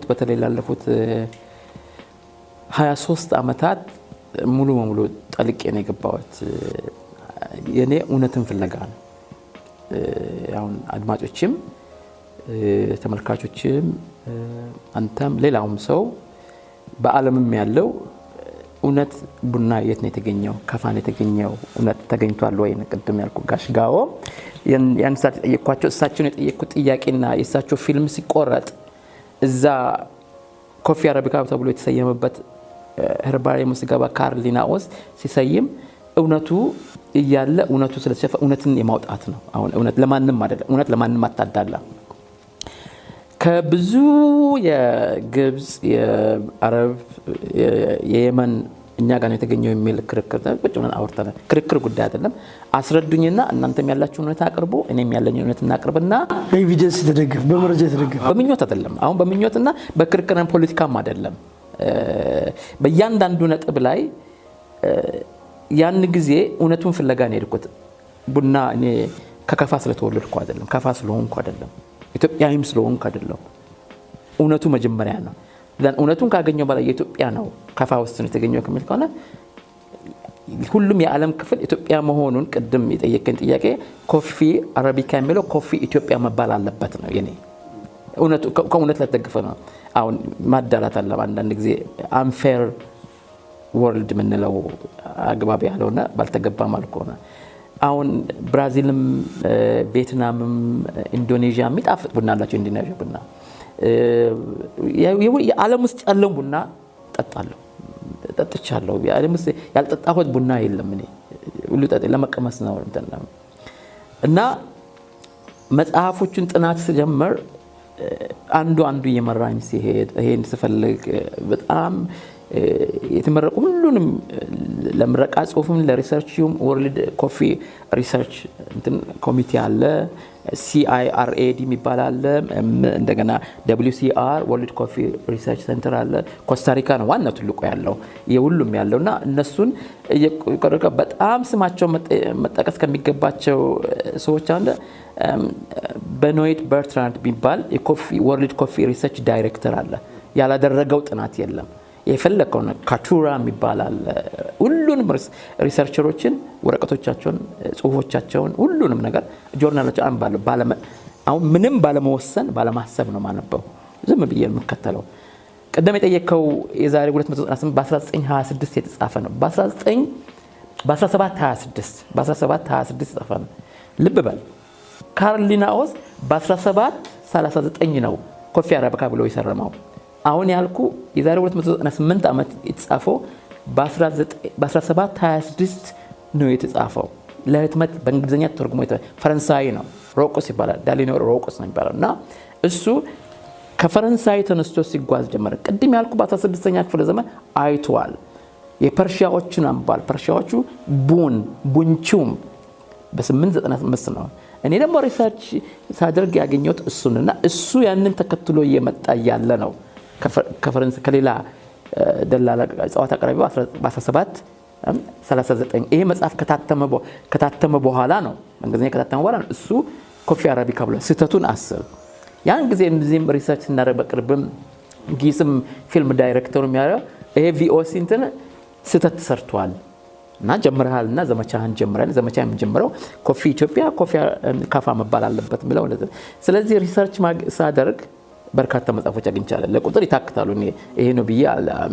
በተለይ ላለፉት 23 ዓመታት ሙሉ በሙሉ ጠልቄ ነው የገባሁት። የኔ እውነትን ፍለጋ ነው። አሁን አድማጮችም ተመልካቾችም አንተም ሌላውም ሰው በዓለምም ያለው እውነት ቡና የት ነው የተገኘው? ከፋን የተገኘው እውነት ተገኝቷል ወይ? ቅድም ያልኩ ጋሽ ጋዎ ያን ሰዓት ጠየቅኳቸው። እሳቸውን የጠየቅኩት ጥያቄና የእሳቸው ፊልም ሲቆረጥ እዛ ኮፊ አረቢካ ተብሎ የተሰየመበት ሄርባሪየም ውስጥ ገባ ካርሊናኦስ ሲሰይም እውነቱ እያለ እውነቱ ስለተሸፈ እውነትን የማውጣት ነው። አሁን እውነት ለማንም አይደለም። እውነት ለማንም አታዳላ። ከብዙ የግብጽ የአረብ የየመን እኛ ጋር ነው የተገኘው የሚል ክርክር ቁጭ ብለን አውርተናል። ክርክር ጉዳይ አይደለም። አስረዱኝና እናንተም ያላችሁ እውነት አቅርቡ፣ እኔም ያለኝ እውነት እናቅርብና በኤቪደንስ ተደግፍ በመረጃ ተደግፍ። በምኞት አይደለም። አሁን በምኞትና በክርክርና ፖለቲካም አይደለም። በእያንዳንዱ ነጥብ ላይ ያን ጊዜ እውነቱን ፍለጋ ነው የሄድኩት። ቡና እኔ ከከፋ ስለተወለድኩ አይደለም፣ ከፋ ስለሆንኩ አይደለም፣ ኢትዮጵያዊም ስለሆንኩ አይደለም። እውነቱ መጀመሪያ ነው። እውነቱን ካገኘው በላይ የኢትዮጵያ ነው ከፋ ውስጥ ነው የተገኘው ከሚል ከሆነ ሁሉም የዓለም ክፍል ኢትዮጵያ መሆኑን ቅድም የጠየቀኝ ጥያቄ ኮፊ አረቢካ የሚለው ኮፊ ኢትዮጵያ መባል አለበት ነው የኔ እውነቱ። ከእውነት ላይ ተደግፈ ነው። አሁን ማዳላት አለ አንዳንድ ጊዜ አንፌር ወርልድ ምንለው አግባብ ያለውና ባልተገባ መልኩ ነው። አሁን ብራዚልም ቪየትናምም ኢንዶኔዥያ የሚጣፍጥ ቡና አላቸው። ኢንዶኔዥያ ቡና የዓለም ውስጥ ያለው ቡና ጠጥቻለሁ። የዓለም ውስጥ ያልጠጣሁት ቡና የለም። እኔ ሁሉ ጠጥ ለመቀመስ ነው እና መጽሐፎቹን ጥናት ስጀምር አንዱ የመራኝ ሲሄድ ይሄን ስፈልግ በጣም የተመረቁ ሁሉንም ለምረቃ ጽሁፍም ለሪሰርችም ወርልድ ኮፊ ሪሰርች ኮሚቴ አለ፣ CIRAD የሚባል አለ፣ እንደገና WCR ወርልድ ኮፊ ሪሰርች ሴንተር አለ። ኮስታሪካ ነው ዋናው ትልቁ ያለው የሁሉም ያለውና እነሱን በጣም ስማቸው መጠቀስ ከሚገባቸው ሰዎች አንደ በኖይት በርትራንድ የሚባል የኮፊ ወርልድ ኮፊ ሪሰርች ዳይሬክተር አለ። ያላደረገው ጥናት የለም። የፈለከው ካቱራ የሚባላል ሁሉንም ሪሰርቸሮችን ወረቀቶቻቸውን ጽሁፎቻቸውን ሁሉንም ነገር ጆርናሎች አንባሉ አሁን ምንም ባለመወሰን ባለማሰብ ነው ማነበው ዝም ብዬ የምከተለው። ቀደም የጠየቀው የዛሬ 298 በ1926 የተጻፈ ነው። በ1726 የተጻፈ ነው። ልብ በል ካርል ሊናኦስ በ1739 ነው ኮፊ አረቢካ ብሎ የሰረመው። አሁን ያልኩ የዛሬ 298 ዓመት የተጻፈው በ1726 ነው የተጻፈው። ለህትመት በእንግሊዝኛ ተርጉሞ ፈረንሳይ ነው። ሮቆስ ይባላል። ዳሊኖ ሮቆስ ነው ይባላል። እና እሱ ከፈረንሳይ ተነስቶ ሲጓዝ ጀመረ። ቅድም ያልኩ በ16ኛ ክፍለ ዘመን አይቷል። የፐርሺያዎችን አንባል። ፐርሺያዎቹ ቡንቹም በ895 ነው። እኔ ደግሞ ሪሰርች ሳደርግ ያገኘሁት እሱንና እሱ ያንን ተከትሎ እየመጣ ያለ ነው። ከሌላ ደላላ ጸዋት አቅራቢ በ1739 ይሄ መጽሐፍ ከታተመ በኋላ ነው። እንግዲህ ከታተመ በኋላ ነው እሱ ኮፊ አረቢካ ብሎ ስህተቱን አስብ። ያን ጊዜ እዚህም ሪሰርች እናደርግ በቅርብም ጊስም ፊልም ዳይሬክተሩ የሚያረው ይሄ ቪኦሲ እንትን ስህተት ተሰርቷል እና ጀምረሃልና ዘመቻህን ጀምረን ዘመቻ የምንጀምረው ኮፊ ኢትዮጵያ ኮፊ ካፋ መባል አለበት ብለው። ስለዚህ ሪሰርች ሳደርግ በርካታ መጽሐፎች አግኝቻለሁ። ለቁጥር ይታክታሉ። ይሄ ነው ብዬ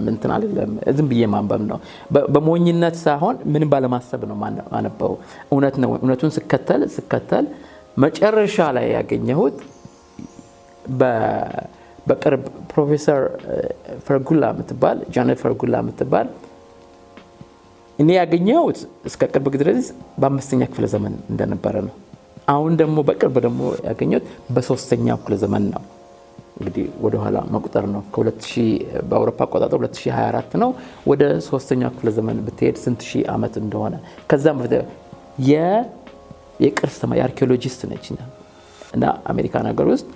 እንትን አይደለም፣ ዝም ብዬ ማንበብ ነው። በሞኝነት ሳይሆን ምንም ባለማሰብ ነው ማነበው። እውነት ነው። እውነቱን ስከተል መጨረሻ ላይ ያገኘሁት በቅርብ ፕሮፌሰር ፈርጉላ የምትባል ጃኔት ፈርጉላ የምትባል እኔ ያገኘሁት እስከ ቅርብ ጊዜ ድረስ በ5ኛ ክፍለ ዘመን እንደነበረ ነው። አሁን ደግሞ በቅርብ ደግሞ ያገኘሁት በ3ኛው ክፍለ ዘመን ነው። እንግዲህ ወደ ኋላ መቁጠር ነው። ከ2000 በአውሮፓ አቆጣጠር 2024 ነው። ወደ 3ኛው ክፍለ ዘመን ብትሄድ ስንት ሺህ ዓመት እንደሆነ ከዛም የቅርስ የአርኪኦሎጂስት ነች እና አሜሪካን ሀገር ውስጥ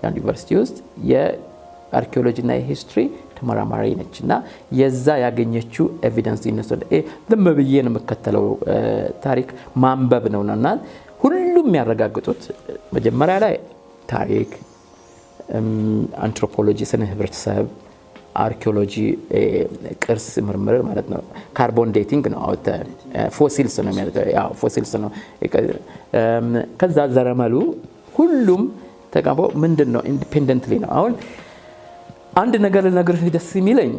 ያን ዩኒቨርሲቲ ውስጥ የአርኪኦሎጂ እና የሂስትሪ ተመራማሪ ነች እና የዛ ያገኘችው ኤቪደንስ ይነሳል። ዝም ብዬ ነው የምከተለው ታሪክ ማንበብ ነውና ሁሉም ያረጋግጡት መጀመሪያ ላይ ታሪክ፣ አንትሮፖሎጂ ስነ ህብረተሰብ፣ አርኪኦሎጂ ቅርስ ምርምር ማለት ነው። ካርቦን ዴቲንግ ነው ፎሲልስ ነው ያው ፎሲልስ ነው። ከዛ ዘረመሉ ሁሉም ተቃቦ ምንድነው ኢንዲፔንደንትሊ ነው። አሁን አንድ ነገር ልነግርህ ደስ የሚለኝ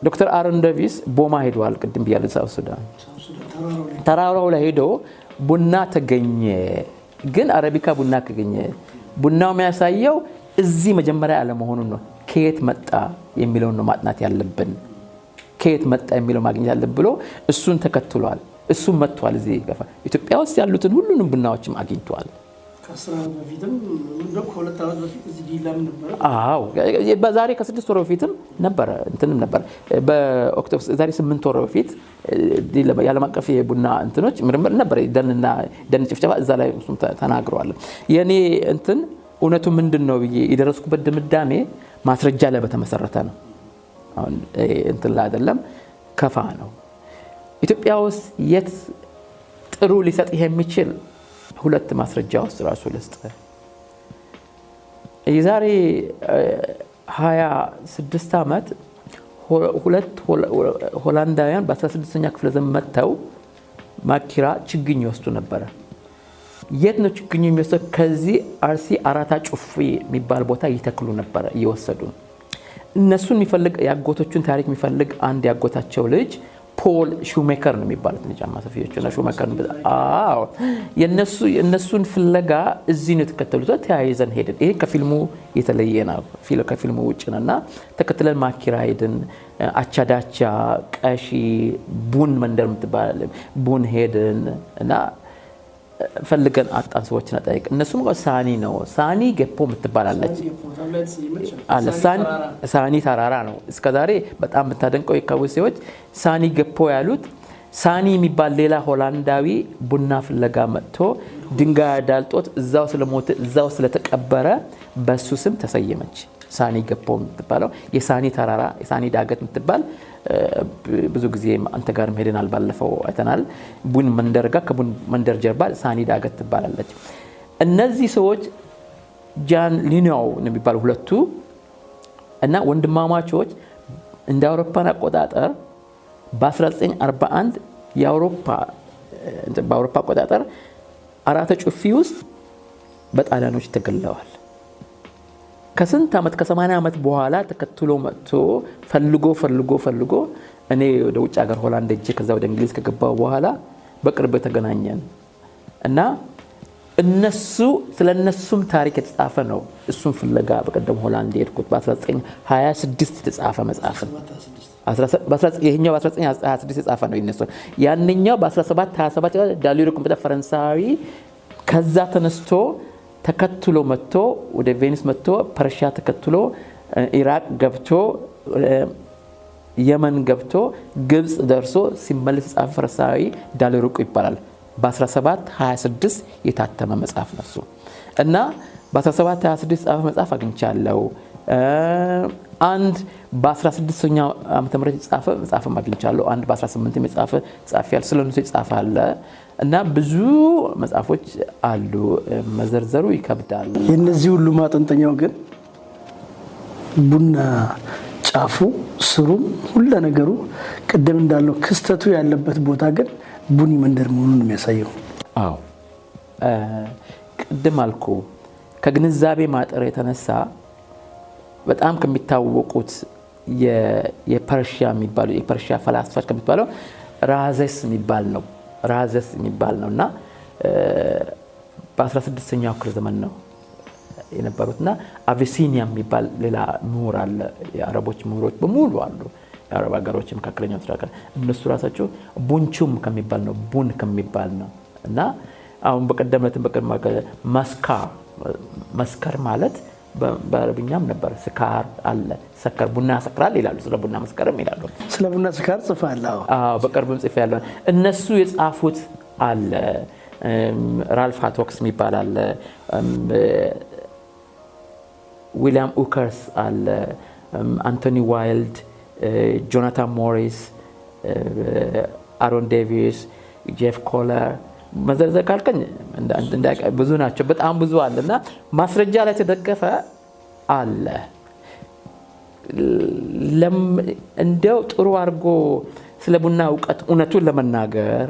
ዶክተር አሮን ዴቪስ ቦማ ሄዷል። ቅድም ብያለሁ። ሳውዝ ሱዳን ተራራው ላይ ሄዶ ቡና ተገኘ። ግን አረቢካ ቡና ተገኘ። ቡናው የሚያሳየው እዚህ መጀመሪያ ያለ መሆኑን ነው። ከየት መጣ የሚለውን ነው ማጥናት ያለብን። ከየት መጣ የሚለው ማግኘት ያለብን ብሎ እሱን ተከትሏል። እሱም መጥቷል። እዚህ ገፋ ኢትዮጵያ ውስጥ ያሉትን ሁሉንም ቡናዎችም አግኝቷል። ከ10 በፊትም እንደው ከ2 ዓመት በፊት እዚህ ዲላም ነበር። አዎ በዛሬ ከ6 ወር በፊትም ነበር እንትንም ነበር። በኦክቶበር ዛሬ 8 ወር በፊት ዲላም ያለም አቀፍ የቡና እንትኖች ምርምር ነበር። ደን ጭፍጨፋ እዛ ላይ እሱም ተናግሯል። የኔ እንትን እውነቱ ምንድነው ብዬ የደረስኩበት ድምዳሜ ማስረጃ ላይ በተመሰረተ ነው። አሁን እንትን ላይ አይደለም ከፋ ነው። ኢትዮጵያ ውስጥ የት ጥሩ ሊሰጥ የሚችል ሁለት ማስረጃዎች ራሱ ልስጥ። የዛሬ 26 ዓመት ሁለት ሆላንዳውያን በ16ኛ ክፍለ ዘመን መጥተው ማኪራ ችግኝ ይወስዱ ነበር። የት ነው ችግኝ የሚወስዱ? ከዚህ አርሲ አራታ ጩፌ የሚባል ቦታ ይተክሉ ነበር እየወሰዱ። እነሱን የሚፈልግ ያጎቶቹን ታሪክ የሚፈልግ አንድ ያጎታቸው ልጅ ፖል ሹሜከር ነው የሚባሉት ጫማ ሰፊዎችና ሹሜከር ነው። አዎ የነሱን ፍለጋ እዚህ ነው ተከተሉት። ተያይዘን ሄድን። ይሄ ከፊልሙ የተለየ ነው። ከፊልሙ ውጭ ነውና ተከትለን ማኪራ ሄድን። አቻዳቻ፣ ቀሺ፣ ቡን መንደር የምትባል ቡን ሄድን እና ፈልገን አጣን። ሰዎችን አጣይቅ እነሱም ሳኒ ነው ሳኒ ገፖ የምትባላለች አለ ሳኒ ተራራ ነው። እስከዛሬ በጣም የምታደንቀው የካቡስ ሰዎች ሳኒ ገፖ ያሉት ሳኒ የሚባል ሌላ ሆላንዳዊ ቡና ፍለጋ መጥቶ ድንጋይ ዳልጦት እዛው ስለሞተ እዛው ስለተቀበረ በሱ ስም ተሰየመች። ሳኒ ገፖ የምትባለው የሳኒ ተራራ የሳኒ ዳገት የምትባል ብዙ ጊዜ አንተ ጋርም ሄደናል። ባለፈው አይተናል። ቡን መንደር ጋር ከቡን መንደር ጀርባ ሳኒ ዳገት ትባላለች። እነዚህ ሰዎች ጃን ሊኒዮ ነው የሚባሉ ሁለቱ እና ወንድማማቾች እንደ አውሮፓን አቆጣጠር በ1941 በአውሮፓ አቆጣጠር አራተ ጩፊ ውስጥ በጣሊያኖች ተገለዋል። ከስንት ዓመት ከ80 ዓመት በኋላ ተከትሎ መጥቶ ፈልጎ እኔ ወደ ውጭ ሀገር ሆላንድ ሄጄ ከዛ ወደ እንግሊዝ ከገባው በኋላ በቅርብ ተገናኘን እና እነሱ ስለነሱም ታሪክ የተጻፈ ነው። እሱን ፍለጋ በቀደም ሆላንድ ሄድኩት። በ1926 የተጻፈ መጽሐፍ ይሄኛው በ1926 የተጻፈ ነው ይነሱ። ያንኛው በ1727 ዳሊሮ ኮምፒውተር ፈረንሳዊ ከዛ ተነስቶ ተከትሎ መጥቶ ወደ ቬኒስ መጥቶ ፐርሺያ ተከትሎ ኢራቅ ገብቶ የመን ገብቶ ግብጽ ደርሶ ሲመለስ የጻፈ ፈረንሳዊ ዳሊሮ ይባላል። በ1726 የታተመ መጽሐፍ ነው እሱ እና በ1726 የጻፈ መጽሐፍ አግኝቻለሁ። አንድ በ16ኛው ዓመተ ምህረት የጻፈ መጽሐፍ አግኝቻለሁ። አንድ በ18 የጻፈ ጻፊያል ስለነሱ ይጻፋል እና ብዙ መጽሐፎች አሉ። መዘርዘሩ ይከብዳል። የነዚህ ሁሉ ማጠንጠኛው ግን ቡና ጫፉ ስሩም ሁሉ ነገሩ ቀደም እንዳለው ክስተቱ ያለበት ቦታ ግን ቡኒ መንደር መሆኑን የሚያሳየው። አዎ ቀደም አልኩ ከግንዛቤ ማጠር የተነሳ በጣም ከሚታወቁት የፐርሺያ የሚባሉ የፐርሺያ ፈላስፋዎች ከሚባለው ራዘስ የሚባል ነውና በ16ኛው ክፍለ ዘመን ነው የነበሩትና አቪሲኒያ የሚባል ሌላ ምሁር አለ። የአረቦች ምሁሮች በሙሉ አሉ። የአረብ ሀገሮች መካከለኛው ምስራቅ እነሱ ራሳቸው ቡንቹም ከሚባል ነው ቡን ከሚባል ነው እና አሁን በቀደምነትም መስከር ማለት በአረብኛም ነበር። ስካር አለ ሰከር ቡና ሰክራል ይላሉ። ስለ ቡና መስከርም ይላሉ። ስለ ቡና ስካር ጽፋለሁ። በቅርብም ጽፌያለሁ። እነሱ የጻፉት አለ። ራልፍ ሃቶክስ የሚባል አለ። ዊሊያም ኡከርስ አለ። አንቶኒ ዋይልድ፣ ጆናታን ሞሪስ፣ አሮን ዴቪስ፣ ጄፍ ኮለር መዘርዘር ካልከኝ ብዙ ናቸው። በጣም ብዙ አለና ማስረጃ ላይ ተደገፈ አለ። እንደው ጥሩ አድርጎ ስለ ቡና እውቀት እውነቱን ለመናገር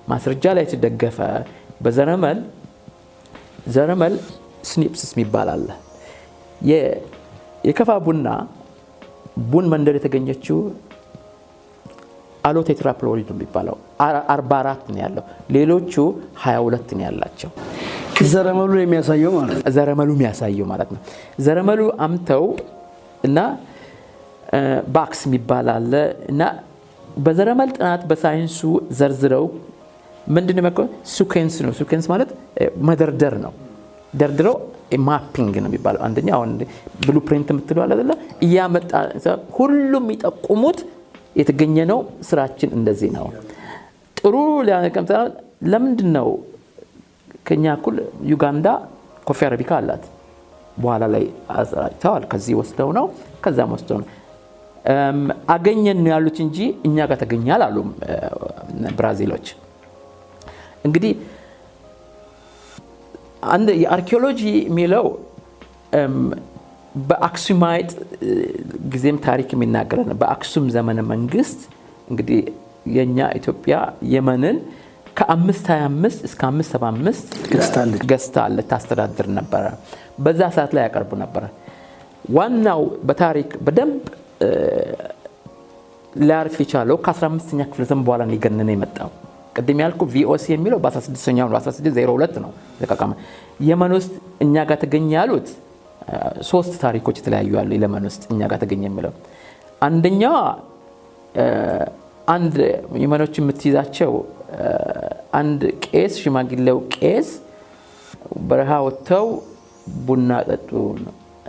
ማስረጃ ላይ ተደገፈ በዘረመል ስኒፕስስ የሚባል አለ። የከፋ ቡን መንደር የተገኘችው አሎቴትራፕሎይድ ነው የሚባለው 44 ነው ያለው። ሌሎቹ 22 ነው ያላቸው። ዘረመሉ የሚያሳየው ማለት ነው። ዘረመሉ አምተው እና ባክስ የሚባል አለ እና በዘረመል ጥናት በሳይንሱ ዘርዝረው ምንድነው ማለት ሲኩዌንስ ነው። ሲኩዌንስ ማለት መደርደር ነው። ደርድረው ማፒንግ ነው የሚባለው። አንደኛ አሁን ብሉፕሪንት የምትለው አይደለ እያመጣ ሁሉም የሚጠቁሙት የተገኘ ነው። ስራችን እንደዚህ ነው። ጥሩ ለምንድን ነው ከኛ እኩል ዩጋንዳ ኮፊ አረቢካ አላት። በኋላ ላይ አዘራጭተዋል። ከዚህ ወስደው ነው ከዛም ወስደው ነው አገኘን ነው ያሉት እንጂ እኛ ጋር ተገኛል አሉ ብራዚሎች። እንግዲህ አንድ የአርኪኦሎጂ የሚለው በአክሱማይት ጊዜም ታሪክ የሚናገር ነው። በአክሱም ዘመነ መንግስት እንግዲህ የኛ ኢትዮጵያ የመንን ከ525 እስከ 575 ገዝታለች፣ ታስተዳድር ነበር። በዛ ሰዓት ላይ ያቀርቡ ነበር። ዋናው በታሪክ በደንብ ሊያርፍ የቻለው ከ15ኛ ክፍለ ዘመን በኋላ ነው የገነነ የመጣው። ቅድም ያልኩ ቪኦሲ የሚለው በ16ኛው 1602 ነው ተቃቀመ። የመን ውስጥ እኛ ጋር ተገኘ ያሉት ሶስት ታሪኮች የተለያዩ አሉ። የመን ውስጥ እኛ ጋር ተገኘ የሚለው አንደኛው አንድ የመኖች የምትይዛቸው አንድ ቄስ ሽማግሌው ቄስ በረሃ ወጥተው ቡና ጠጡ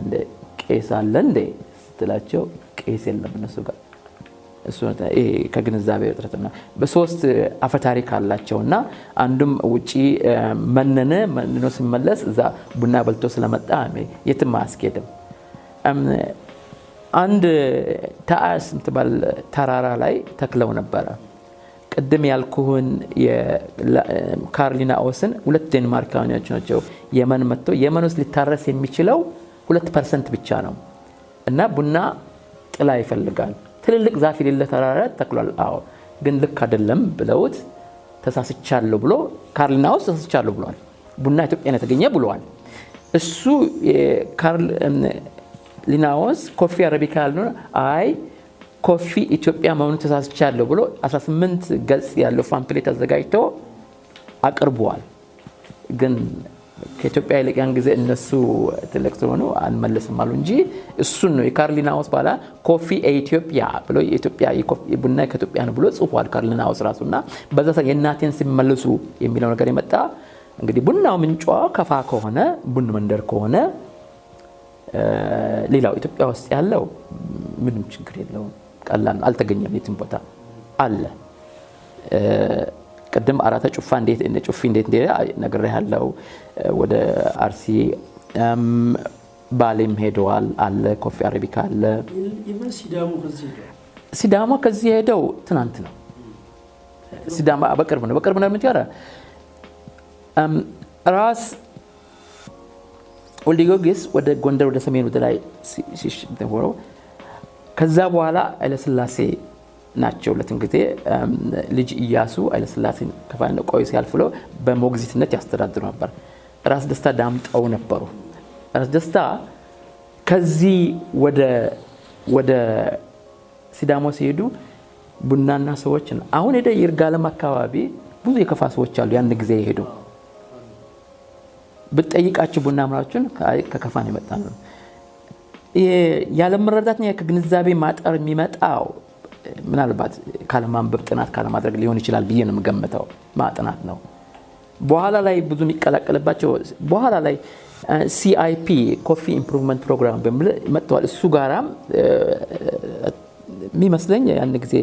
እንደ ቄስ አለ እንደ ስትላቸው ቄስ የለም እነሱ ጋር። እሱ ከግንዛቤ እጥረትና በሶስት አፈ ታሪክ አላቸውና አንዱም ውጪ መንኖ ሲመለስ እዛ ቡና በልቶ ስለመጣ የትም አያስኬድም። አንድ ታአስ ምትባል ተራራ ላይ ተክለው ነበረ። ቅድም ያልኩህን የካርሊናኦስን ሁለት ዴንማርካውያኖች ናቸው የመን መጥተው የመን ውስጥ ሊታረስ የሚችለው 2% ብቻ ነው እና ቡና ጥላ ይፈልጋል። ትልልቅ ዛፍ የሌለ ተራራ ተክሏል። አዎ ግን ልክ አይደለም ብለውት ተሳስቻለሁ ብሎ ካርሊናኦስ ተሳስቻለሁ ብሏል። ቡና ኢትዮጵያ ነው የተገኘ ብለዋል። እሱ ካርል ሊናዎስ ኮፊ አረቢካ ያልነው አይ ኮፊ ኢትዮጵያ መሆኑን ተሳስቻለሁ ብሎ 18 ገጽ ያለው ፓምፕሌት አዘጋጅቶ አቅርበዋል። ግን ከኢትዮጵያ ይልቅ ያን ጊዜ እነሱ ትልቅ ስለሆኑ አንመለስም አሉ እንጂ እሱን ነው የካርል ሊናዎስ ባላ ኮፊ ኢትዮጵያ ብሎ የኢትዮጵያ ቡና ከኢትዮጵያ ነው ብሎ ጽፏል ካርል ሊናዎስ ራሱና በዛ ሰዓት የእናቴን ሲመለሱ የሚለው ነገር የመጣ እንግዲህ ቡናው ምንጯ ከፋ ከሆነ ቡን መንደር ከሆነ ሌላው ኢትዮጵያ ውስጥ ያለው ምንም ችግር የለውም፣ ቀላል ነው። አልተገኘም፣ የትም ቦታ አለ። ቅድም አራተ ጩፋ እንዴት ነግሬሃለሁ። ወደ አርሲ ባሌም ሄደዋል አለ ኮፊ አረቢካ አለ። ሲዳሞ ከዚህ ሄደው ትናንት ነው። ሲዳሞ በቅርብ ነው የምትያራ ራስ ወልደ ጊዮርጊስ ወደ ጎንደር ወደ ሰሜን ወደ ላይ ሲሆነው ከዛ በኋላ ኃይለሥላሴ ናቸው ለትን ጊዜ ልጅ ኢያሱ ኃይለሥላሴን ከፋን ቆይ ሲያልፍሎ በሞግዚትነት ያስተዳድሩ ነበር። ራስ ደስታ ዳምጠው ነበሩ። ራስ ደስታ ከዚህ ወደ ሲዳሞ ሲሄዱ ቡናና ሰዎች አሁን ሄደ ይርጋለም አካባቢ ብዙ የከፋ ሰዎች አሉ። ያን ጊዜ ይሄዱ ብትጠይቃቸው ቡና አምራቾችን ከከፋን የመጣ ነው። ያለ መረዳትና ከግንዛቤ ማጠር የሚመጣው ምናልባት ካለማንበብ ጥናት ካለማድረግ ሊሆን ይችላል ብዬ ነው የምገምተው። ማጥናት ነው። በኋላ ላይ ብዙ የሚቀላቀልባቸው በኋላ ላይ CIP ኮፊ ኢምፕሩቭመንት ፕሮግራም በሚል መጥተዋል። እሱ ጋራም የሚመስለኝ ያን ጊዜ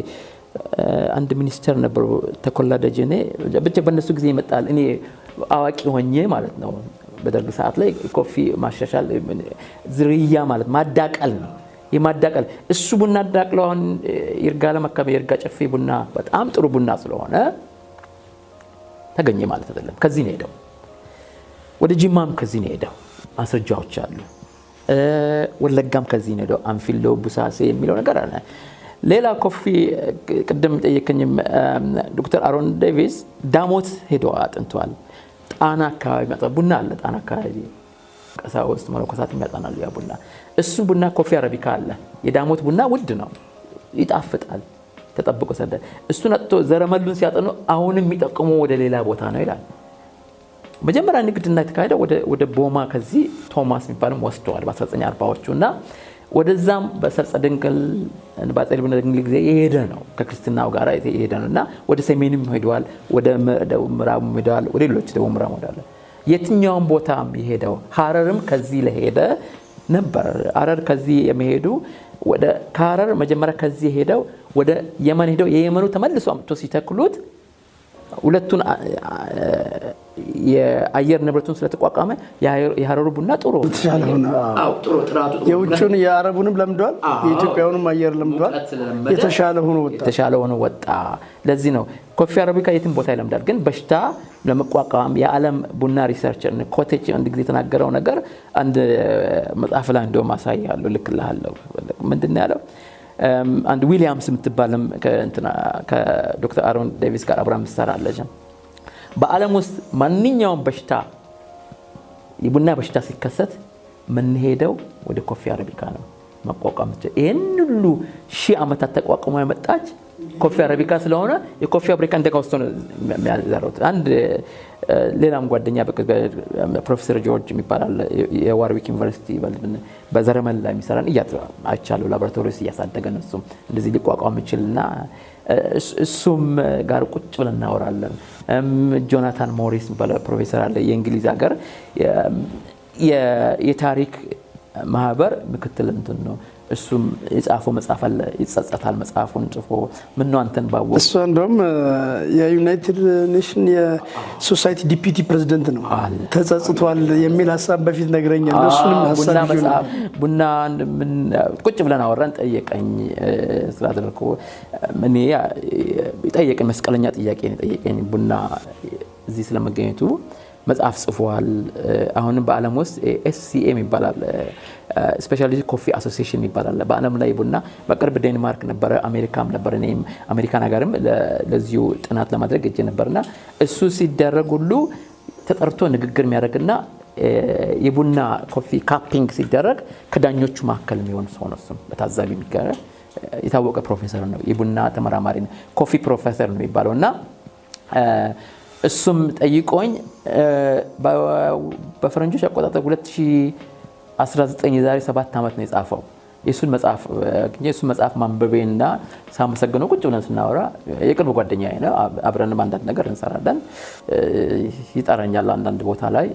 አንድ ሚኒስተር ነበሩ ተኮላ ደጀኔ ብቻ በእነሱ ጊዜ ይመጣል። እኔ አዋቂ ሆኜ ማለት ነው። በደርግ ሰዓት ላይ ኮፊ ማሻሻል ዝርያ ማለት ማዳቀል ነው። የማዳቀል እሱ ቡና አዳቅለው አሁን ይርጋለም አካባቢ ይርጋ ጨፌ ቡና በጣም ጥሩ ቡና ስለሆነ ተገኘ ማለት አይደለም። ከዚህ ነው ሄደው ወደ ጅማም ከዚህ ነው ሄደው ማስረጃዎች አሉ። ወለጋም ከዚህ ነው ሄደው አንፊሎ ቡሳሴ የሚለው ነገር አለ። ሌላ ኮፊ ቅድም ጠየቀኝም ዶክተር አሮን ዴቪስ ዳሞት ሄደው አጥንቷል። ጣና አካባቢ መጣ ቡና አለ። ጣና አካባቢ ቀሳውስት መነኮሳት የሚያጣናሉ ያ ቡና። እሱ ቡና ኮፊ አረቢካ አለ። የዳሞት ቡና ውድ ነው፣ ይጣፍጣል፣ ተጠብቆ ሰደ እሱ ነጥቶ ዘረመሉን ሲያጠኑ አሁንም የሚጠቅሙ ወደ ሌላ ቦታ ነው ይላል። መጀመሪያ ንግድና የተካሄደው ወደ ቦማ ከዚህ ቶማስ የሚባልም ወስደዋል በ1940ዎቹ እና ወደዛም በሰርጸ ድንግል ባጼ ልብነ ድንግል ጊዜ የሄደ ነው። ከክርስትናው ጋር የሄደ ነውና ወደ ሰሜንም ሄደዋል፣ ወደ ምዕራብም ሄደዋል፣ ወደ ሌሎች ደቡብ ምዕራብ ሄደዋል። የትኛውም ቦታም የሄደው ሐረርም ከዚህ ለሄደ ነበር። ሐረር ከዚህ የሚሄዱ ወደ ከሐረር መጀመሪያ ከዚህ ሄደው ወደ የመን ሄደው የየመኑ ተመልሶ አምጥቶ ሲተክሉት ሁለቱን የአየር ንብረቱን ስለተቋቋመ የሐረሩ ቡና ጥሩ የውጭውን የአረቡንም ለምዷል፣ የኢትዮጵያውንም አየር ለምዷል። የተሻለ ሆኖ ወጣ። ለዚህ ነው ኮፊ አረቢካ የትም ቦታ ይለምዳል። ግን በሽታ ለመቋቋም የዓለም ቡና ሪሰርቸር ኮቴች አንድ ጊዜ የተናገረው ነገር አንድ መጽሐፍ ላይ እንደውም አሳያለሁ፣ ልክልሃለሁ። ምንድነው ያለው? አንድ ዊሊያምስ የምትባልም ከዶክተር አሮን ዴቪስ ጋር አብራ ምትሰራለች። በዓለም ውስጥ ማንኛውም በሽታ የቡና በሽታ ሲከሰት ምንሄደው ወደ ኮፊ አረቢካ ነው መቋቋም። ይሄን ሁሉ ሺህ ዓመታት ተቋቁሞ የመጣች ኮፊ አረቢካ ስለሆነ የኮፊ አረቢካ እንደጋውስቶ ነው የሚያዘሩት። አንድ ሌላም ጓደኛ ፕሮፌሰር ጆርጅ የሚባል የዋርዊክ ዩኒቨርሲቲ በዘረመል ላይ የሚሰራን አይቻለሁ። ላቦራቶሪ ውስጥ እያሳደገ ነው እሱም እንደዚህ ሊቋቋም ይችላልና እሱም ጋር ቁጭ ብለን እናወራለን። ጆናታን ሞሪስ የሚባል ፕሮፌሰር አለ የእንግሊዝ ሀገር የታሪክ ማህበር ምክትል እንትን ነው። እሱም የጻፈው መጽሐፍ አለ። ይጸጸታል መጽሐፉን ጽፎ ምን ነው አንተን ባወቅ እሱ እንደውም የዩናይትድ ኔሽን የሶሳይቲ ዲፒቲ ፕሬዝዳንት ነው። ተጸጽቷል የሚል ሐሳብ በፊት ነገረኛል። እሱንም ሐሳብ ቡና ምን ቁጭ ብለን አወራን። ጠየቀኝ ስላደረኩ እኔ ጠየቀኝ መስቀለኛ ጥያቄ ነው ጠየቀኝ። ቡና እዚህ ስለመገኘቱ መጽሐፍ ጽፏል። አሁንም በዓለም ውስጥ SCM ይባላል ስፔሻሊቲ ኮፊ አሶሲዬሽን ይባላል። በዓለም ላይ ቡና በቅርብ ዴንማርክ ነበር፣ አሜሪካም ነበር። እኔም አሜሪካን ሀገርም ለዚሁ ጥናት ለማድረግ እጄ ነበርና እሱ ሲደረግ ሁሉ ተጠርቶ ንግግር የሚያደርግና የቡና ኮፊ ካፒንግ ሲደረግ ከዳኞቹ መካከል የሚሆን ሰው ነው። እሱም በታዛቢ የሚገረም የታወቀ ፕሮፌሰር ነው። የቡና ተመራማሪ ነው። ኮፊ ፕሮፌሰር ነው የሚባለውና እሱም ጠይቆኝ በፈረንጆች አቆጣጠር 2019 የዛሬ 7 ዓመት ነው የጻፈው። የሱን መጽሐፍ ማንበቤና ሳመሰግነው ቁጭ ብለን ስናወራ የቅርብ ጓደኛዬ ነው። አብረንም አንዳንድ ነገር እንሰራለን። ይጠራኛል አንዳንድ ቦታ ላይ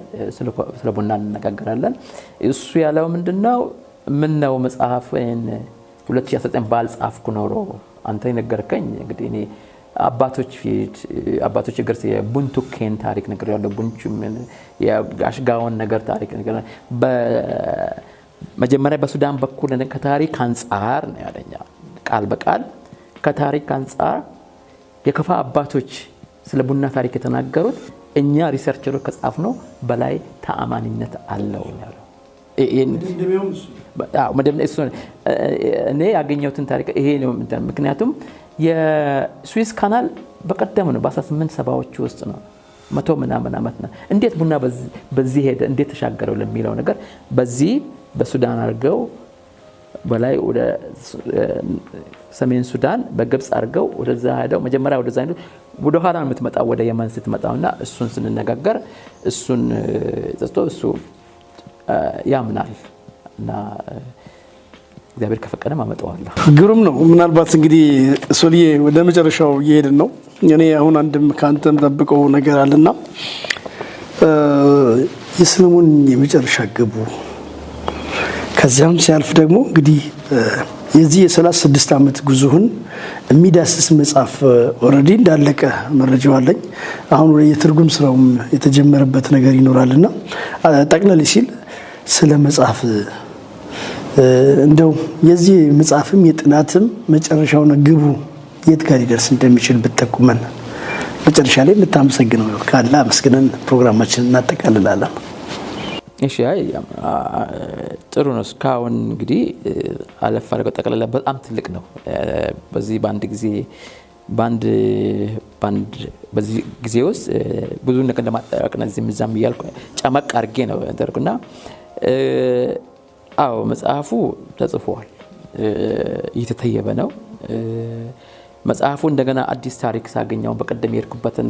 ስለ ቡና እንነጋገራለን። እሱ ያለው ምንድነው ምን ነው መጽሐፍን 2019 ባልጻፍኩ ኖሮ አንተ የነገርከኝ እንግዲህ እኔ አባቶች እግር የቡንቱኬን ታሪክ ነገር ያለው ቡንቹ ምን የጋሽጋውን ነገር ታሪክ ነገር መጀመሪያ በሱዳን በኩል ከታሪክ አንፃር ነው ያለኛ ቃል በቃል ከታሪክ አንፃር የከፋ አባቶች ስለ ቡና ታሪክ የተናገሩት እኛ ሪሰርቸሮች ከጻፍነው በላይ ተአማኒነት አለው ያለው እኔ ያገኘሁትን ታሪክ ይሄ ነው። ምክንያቱም የስዊስ ካናል በቀደም ነው በ1870ዎቹ ውስጥ ነው 100 ምናምን ዓመት ነው። እንዴት ቡና በዚህ ሄደ እንዴት ተሻገረው ለሚለው ነገር በዚህ በሱዳን አርገው በላይ ወደ ሰሜን ሱዳን በግብጽ አርገው ወደዛ ሄደው መጀመሪያ ወደዛ ወደ ኋላ የምትመጣው ወደ የመን ስትመጣውና እሱን ስንነጋገር እሱን ተጽቶ እሱ ያምናል እና እግዚአብሔር ከፈቀደ ማመጣዋለሁ። ግሩም ነው። ምናልባት እንግዲህ ሶልዬ ወደ መጨረሻው እየሄድን ነው። እኔ አሁን አንድም ካንተም ተጠብቀው ነገር አለና የሰለሞን የመጨረሻ ግቡ ከዚያም ሲያልፍ ደግሞ እንግዲህ የዚህ የ36 ዓመት ጉዞህን የሚዳስስ መጽሐፍ ኦሬዲ እንዳለቀ መረጃው አለኝ። አሁን ወደ የትርጉም ስራውም የተጀመረበት ነገር ይኖራልና ጠቅለል ሲል ስለ መጽሐፍ እንደው የዚህ መጽሐፍም የጥናትም መጨረሻው ግቡ የት ጋር ሊደርስ እንደሚችል ብትጠቁመን መጨረሻ ላይ የምታመሰግነው ካለ አመስግነን ፕሮግራማችንን እናጠቃልላለን። እሺ ጥሩ ነው። እስካሁን እንግዲህ አለፍ አድርገው ጠቅላላ በጣም ትልቅ ነው። በዚህ በዚህ ጊዜ ውስጥ ብዙ ነገር ለማጠራቀም እዚህም እያልኩ ጨመቅ አድርጌ ነው ያደርኩና መጽሐፉ ተጽፏል፣ እየተተየበ ነው። መጽሐፉ እንደገና አዲስ ታሪክ ሳገኘው በቀደም የርኩበትን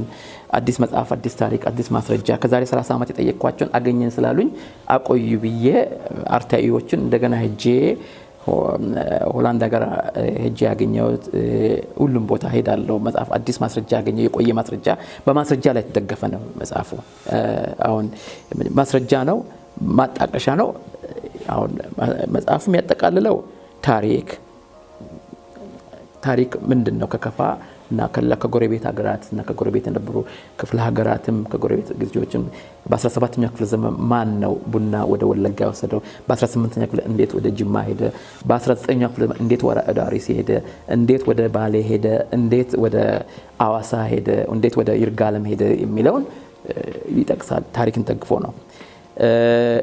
አዲስ መጽሐፍ አዲስ ታሪክ አዲስ ማስረጃ ከዛሬ 30 ዓመት የጠየቅኳቸውን አገኘን ስላሉኝ አቆዩ ብዬ አርታኢዎችን እንደገና ሄጄ ሆላንድ ሀገር ሄጄ ያገኘሁት ሁሉም ቦታ ሄዳለሁ። መጽሐፍ አዲስ ማስረጃ ያገኘው የቆየ ማስረጃ በማስረጃ ላይ ተደገፈ ነው መጽሐፉ። አሁን ማስረጃ ነው፣ ማጣቀሻ ነው። አሁን መጽሐፉ የሚያጠቃልለው ታሪክ ምንድነው ከከፋ እና ከጎረቤት ሀገራት እና ከጎረቤት የነበሩ ክፍለ ሀገራትም ከጎረቤት ግዛቶችም በ17ኛው ክፍለ ዘመን ማን ነው ቡና ወደ ወለጋ ወሰደው፣ በ18ኛው ክፍለ እንዴት ወደ ጅማ ሄደ፣ በ19ኛው ክፍለ እንዴት ወደ አርሲ ሄደ፣ እንዴት ወደ ባሌ ሄደ፣ እንዴት ወደ አዋሳ ሄደ፣ እንዴት ወደ ይርጋለም ሄደ የሚለውን ይጠቅሳል። ታሪክን ተግፎ ነው።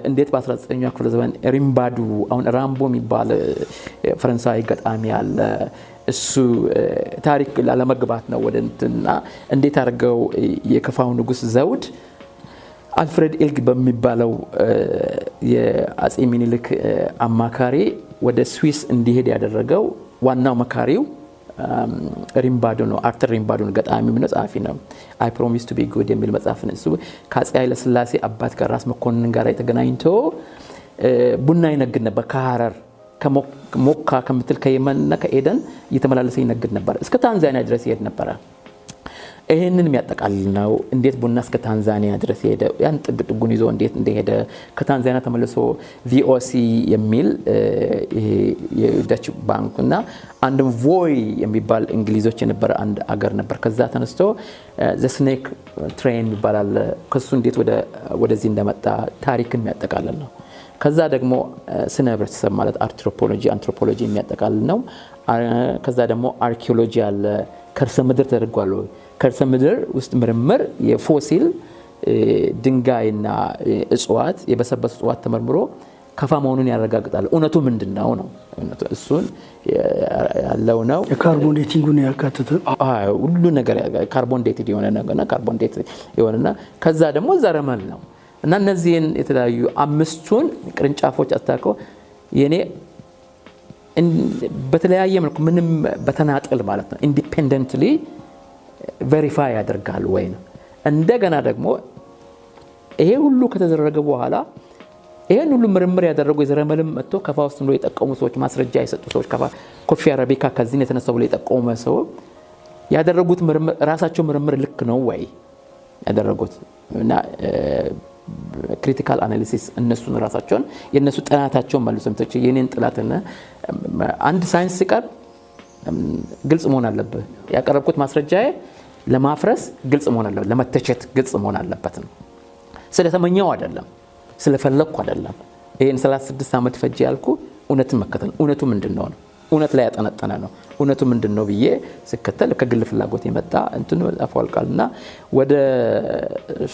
እንዴት በ19ኛው ክፍለ ዘመን ሪምባዱ አሁን ራምቦ የሚባል ፈረንሳይ ገጣሚ አለ። እሱ ታሪክ ላለመግባት ነው ወደ እንትና እንዴት አድርገው የከፋው ንጉስ ዘውድ አልፍሬድ ኤልግ በሚባለው የአጼ ሚኒሊክ አማካሪ ወደ ስዊስ እንዲሄድ ያደረገው ዋናው መካሪው ሪምባዶ ነው። አርተር ሪምባዶ ነው። ገጣሚው ነው፣ ጸሐፊ ነው። አይ ፕሮሚስ ቱ ቢ ጉድ የሚል መጽሐፍ ነው። እሱ ከአጼ ኃይለ ሥላሴ አባት ጋር ራስ መኮንን ጋር የተገናኝቶ ቡና ይነግድ ነበር። ከሐረር ከሞካ ከምትል ከየመንና ከኤደን እየተመላለሰ ይነግድ ነበር። እስከ ታንዛኒያ ድረስ ይሄድ ነበር። ይሄንን የሚያጠቃልል ነው። እንዴት ቡና እስከ ታንዛኒያ ድረስ ሄደ፣ ያን ጥጉን ይዞ እንዴት እንደሄደ ከታንዛኒያ ተመልሶ ቪኦሲ የሚል የዳች ባንክና አንድ ቮይ የሚባል እንግሊዞች የነበረ አንድ አገር ነበር። ከዛ ተነስቶ ዘ ስኔክ ትሬን ይባላል። ከሱ እንዴት ወደዚህ እንደመጣ ታሪክን የሚያጠቃልል ነው። ከዛ ደግሞ ስነ ህብረተሰብ ማለት አንትሮፖሎጂ የሚያጠቃልል ነው። ከዛ ደግሞ አርኪኦሎጂ አለ። ከርሰ ምድር ተደርጓል። ከርሰ ምድር ውስጥ ምርምር የፎሲል ድንጋይና እጽዋት የበሰበሱ እጽዋት ተመርምሮ ከፋ መሆኑን ያረጋግጣል። እውነቱ ምንድነው ነው እሱን ያለው ነው። የካርቦን ዴቲንጉን ያካተተ ሁሉ ነገር ካርቦን ዴትድ የሆነ ነገርና ካርቦን ዴት የሆነና ከዛ ደግሞ ዘረመል ነው እና እነዚህን የተለያዩ አምስቱን ቅርንጫፎች አስተካክሎ የኔ በተለያየ መልኩ ምንም በተናጠል ማለት ነው ኢንዲፔንደንትሊ ቬሪፋይ ያደርጋል ወይ ነው። እንደገና ደግሞ ይሄ ሁሉ ከተደረገ በኋላ ይሄን ሁሉ ምርምር ያደረጉ የዘረመልም መጥቶ ከፋ ውስጥ ነው የጠቀሙ ሰዎች ማስረጃ የሰጡ ሰዎች ከፋ ኮፊ አረቢካ ከዚህ የተነሳው ብለው የጠቀሙ ሰው ያደረጉት ምርምር ራሳቸው ምርምር ልክ ነው ወይ ያደረጉት እና ክሪቲካል አናሊሲስ እነሱን ራሳቸውን የነሱ ጥናታቸውን መልሰው ምትች የኔን ጥናትና አንድ ሳይንስ ሲቀር ግልጽ መሆን አለበት። ያቀረብኩት ማስረጃዬ ለማፍረስ ግልጽ መሆን አለበት፣ ለመተቸት ግልጽ መሆን አለበት ነው። ስለተመኘው አይደለም፣ ስለፈለኩ አይደለም። ይሄን 36 ዓመት ፈጅ ያልኩ እውነትን መከተል እውነቱ ምንድነው ነው እውነት ላይ ያጠነጠነ ነው እውነቱ ምንድነው ብዬ ስከተል ከግል ፍላጎት የመጣ እንትን አፋልቃልና ወደ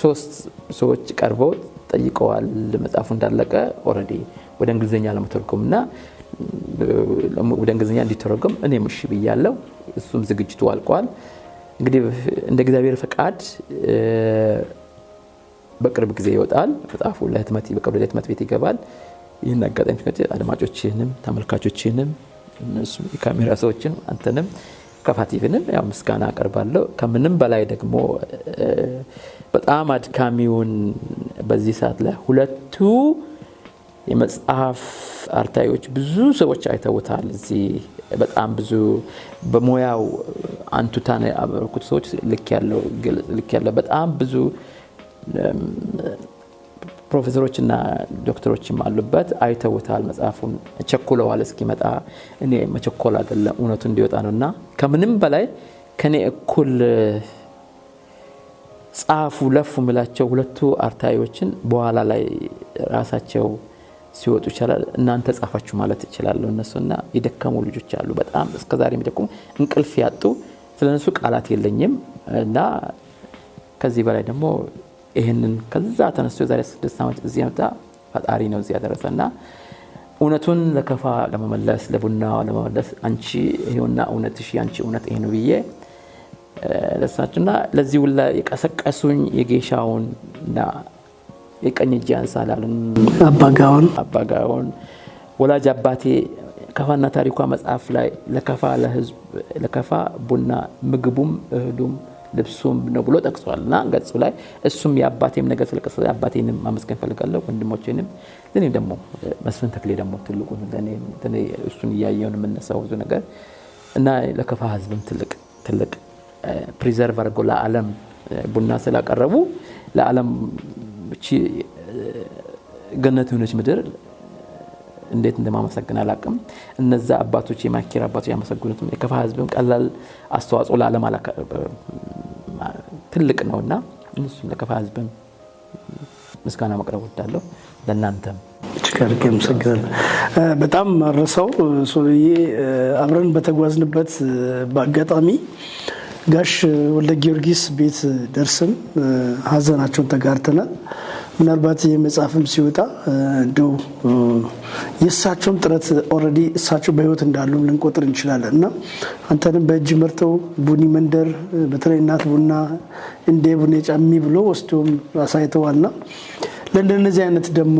3 ሰዎች ቀርበው ጠይቀዋል። መጽሐፉ እንዳለቀ ኦሬዲ ወደ እንግሊዘኛ ለመተርጎምና ወደ እንግሊዘኛ እንዲተረጎም እኔም እሺ ብያለሁ። እሱም ዝግጅቱ አልቋል። እንግዲህ እንደ እግዚአብሔር ፈቃድ በቅርብ ጊዜ ይወጣል መጽሐፉ ለህትመት በቅርብ ለህትመት ቤት ይገባል። ይህን አጋጣሚ ተከታታይ አድማጮችንም ተመልካቾችንም እነሱ የካሜራ ሰዎችን አንተንም ከፋቲቭንም ያው ምስጋና አቀርባለሁ። ከምንም በላይ ደግሞ በጣም አድካሚውን በዚህ ሰዓት ላይ ሁለቱ የመጽሐፍ አርታዮች ብዙ ሰዎች አይተውታል። እዚህ በጣም ብዙ በሞያው አንቱታን ያበረኩት ሰዎች ልክ ያለው በጣም ብዙ ፕሮፌሰሮችና ዶክተሮችም አሉበት አይተውታል። መጽሐፉን ቸኩለዋል እስኪመጣ። እኔ መቸኮል አይደለም እውነቱ እንዲወጣ ነውና ከምንም በላይ ከኔ እኩል ጻፉ ለፉ ምላቸው ሁለቱ አርታዮችን በኋላ ላይ ራሳቸው ሲወጡ ይችላል እናንተ ጻፋችሁ ማለት ይችላል። እነሱና የደከሙ ልጆች አሉ በጣም እስከዛሬ የሚደክሙ እንቅልፍ ያጡ ስለነሱ ቃላት የለኝም እና ከዚህ በላይ ደግሞ ይሄንን ከዛ ተነስቶ ዛሬ 6 ዓመት እዚህ መጣ ፈጣሪ ነው እዚህ ያደረሰና እውነቱን ለከፋ ለመመለስ ለቡና ለመመለስ አንቺ ይሄውና እውነትሽ ያንቺ እውነት ይሄ ነው ብዬ ለሳችና ለዚህ ሁላ የቀሰቀሱኝ የጌሻውንና የቀኝ እጅ ያንሳላልን አባጋውን ወላጅ አባቴ ከፋና ታሪኳ መጽሐፍ ላይ ለከፋ ለህዝብ ለከፋ ቡና ምግቡም እህሉም ልብሱም ነው ብሎ ጠቅሷልና ገጽ ላይ እሱም የአባቴም ነገር ስለቀሰ አባቴንም ማመስገን ፈልጋለሁ። ወንድሞቼንም ለኔ ደግሞ መስፍን ተክሌ ደግሞ ትልቁ ለኔ እሱን ያያየውን የምነሳው ብዙ ነገር እና ለከፋ ህዝብም ትልቅ ፕሪዘርቭ አድርጎ ለዓለም ቡና ስላቀረቡ ለዓለም እቺ ገነት የሆነች ምድር እንዴት እንደማመሰግን አላቅም። እነዛ አባቶች የማኪራ አባቶች ያመሰግኑትም የከፋ ህዝብም ቀላል አስተዋጽኦ ለዓለም ትልቅ ነውና እነሱ ለከፋ ህዝብም ምስጋና ማቅረብ ወዳለሁ። ለእናንተም ችግር ከምሰግናል በጣም ማረሰው ሶልዬ አብረን በተጓዝንበት በአጋጣሚ ጋሽ ወልደ ጊዮርጊስ ቤት ደርሰን ሀዘናቸውን ተጋርተናል። ምናልባት የመጽሐፍም ሲወጣ እንደው የእሳቸውም ጥረት ኦልሬዲ እሳቸው በህይወት እንዳሉ ልንቆጥር እንችላለን እና አንተንም በእጅ መርተው ቡኒ መንደር በተለይ እናት ቡና እንደ ቡኔ ጫሚ ብሎ ወስዶም አሳይተዋልና ለእንደነዚህ አይነት ደግሞ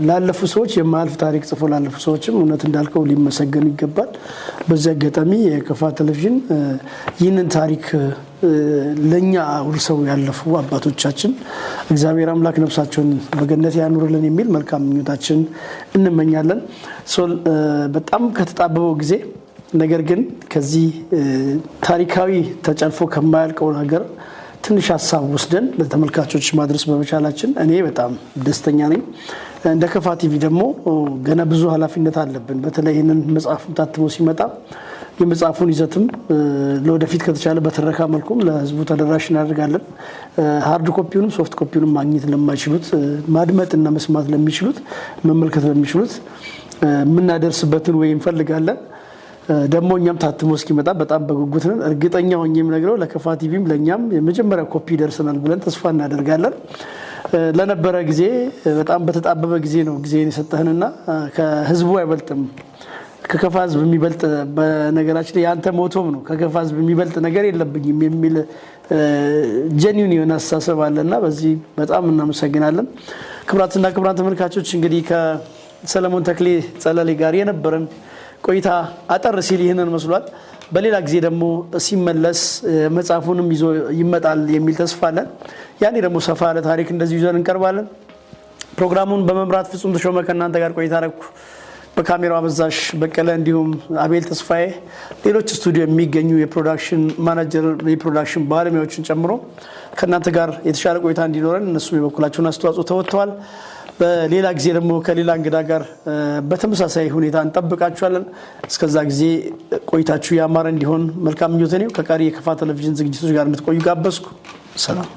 ላለፉ ሰዎች የማያልፍ ታሪክ ጽፎ ላለፉ ሰዎችም እውነት እንዳልከው ሊመሰገኑ ይገባል። በዚህ አጋጣሚ የከፋ ቴሌቪዥን ይህንን ታሪክ ለኛ ውርሰው ያለፉ አባቶቻችን እግዚአብሔር አምላክ ነፍሳቸውን በገነት ያኑርልን የሚል መልካም ምኞታችን እንመኛለን። በጣም ከተጣበበው ጊዜ ነገር ግን ከዚህ ታሪካዊ ተጨልፎ ከማያልቀው ነገር ትንሽ ሀሳብ ወስደን ለተመልካቾች ማድረስ በመቻላችን እኔ በጣም ደስተኛ ነኝ። እንደ ከፋ ቲቪ ደግሞ ገና ብዙ ኃላፊነት አለብን። በተለይ ይህንን መጽሐፉን ታትሞ ሲመጣ የመጽሐፉን ይዘትም ለወደፊት ከተቻለ በተረካ መልኩም ለህዝቡ ተደራሽ እናደርጋለን። ሃርድ ኮፒውንም ሶፍት ኮፒውንም ማግኘት ለማይችሉት ማድመጥና መስማት ለሚችሉት መመልከት ለሚችሉት የምናደርስበትን ወይ እንፈልጋለን። ደግሞ እኛም ታትሞ እስኪመጣ በጣም በጉጉት ነን። እርግጠኛ ሆኜ የምነግረው ለከፋ ቲቪም ለኛም የመጀመሪያ ኮፒ ደርሰናል ብለን ተስፋ እናደርጋለን። ለነበረ ጊዜ በጣም በተጣበበ ጊዜ ነው ጊዜን የሰጠህንና ከህዝቡ አይበልጥም ከከፋ ህዝብ የሚበልጥ በነገራችን ላይ ያንተ ሞቶም ነው ከከፋ ህዝብ የሚበልጥ ነገር የለብኝም የሚል ጀኒዩን የሆነ አስተሳሰብ አለና በዚህ በጣም እናመሰግናለን። ክቡራትና ክቡራን ተመልካቾች እንግዲህ ከሰለሞን ተክሌ ጸለሌ ጋር የነበረን ቆይታ አጠር ሲል ይህንን መስሏል። በሌላ ጊዜ ደግሞ ሲመለስ መጽሐፉንም ይዞ ይመጣል የሚል ተስፋ አለን። ያኔ ደግሞ ሰፋ ያለ ታሪክ እንደዚህ ይዘን እንቀርባለን። ፕሮግራሙን በመምራት ፍጹም ተሾመ ከእናንተ ጋር ቆይታ አደረኩ። በካሜራው አበዛሽ በቀለ እንዲሁም አቤል ተስፋዬ ሌሎች ስቱዲዮ የሚገኙ የፕሮዳክሽን ማናጀር የፕሮዳክሽን ባለሙያዎችን ጨምሮ ከእናንተ ጋር የተሻለ ቆይታ እንዲኖረን እነሱም የበኩላቸውን አስተዋጽኦ ተወጥተዋል። በሌላ ጊዜ ደግሞ ከሌላ እንግዳ ጋር በተመሳሳይ ሁኔታ እንጠብቃችኋለን። እስከዛ ጊዜ ቆይታችሁ ያማረ እንዲሆን መልካም ምኞቴ ነው። ከቀሪ የከፋ ቴሌቪዥን ዝግጅቶች ጋር እንድትቆዩ ጋበዝኩ። ሰላም።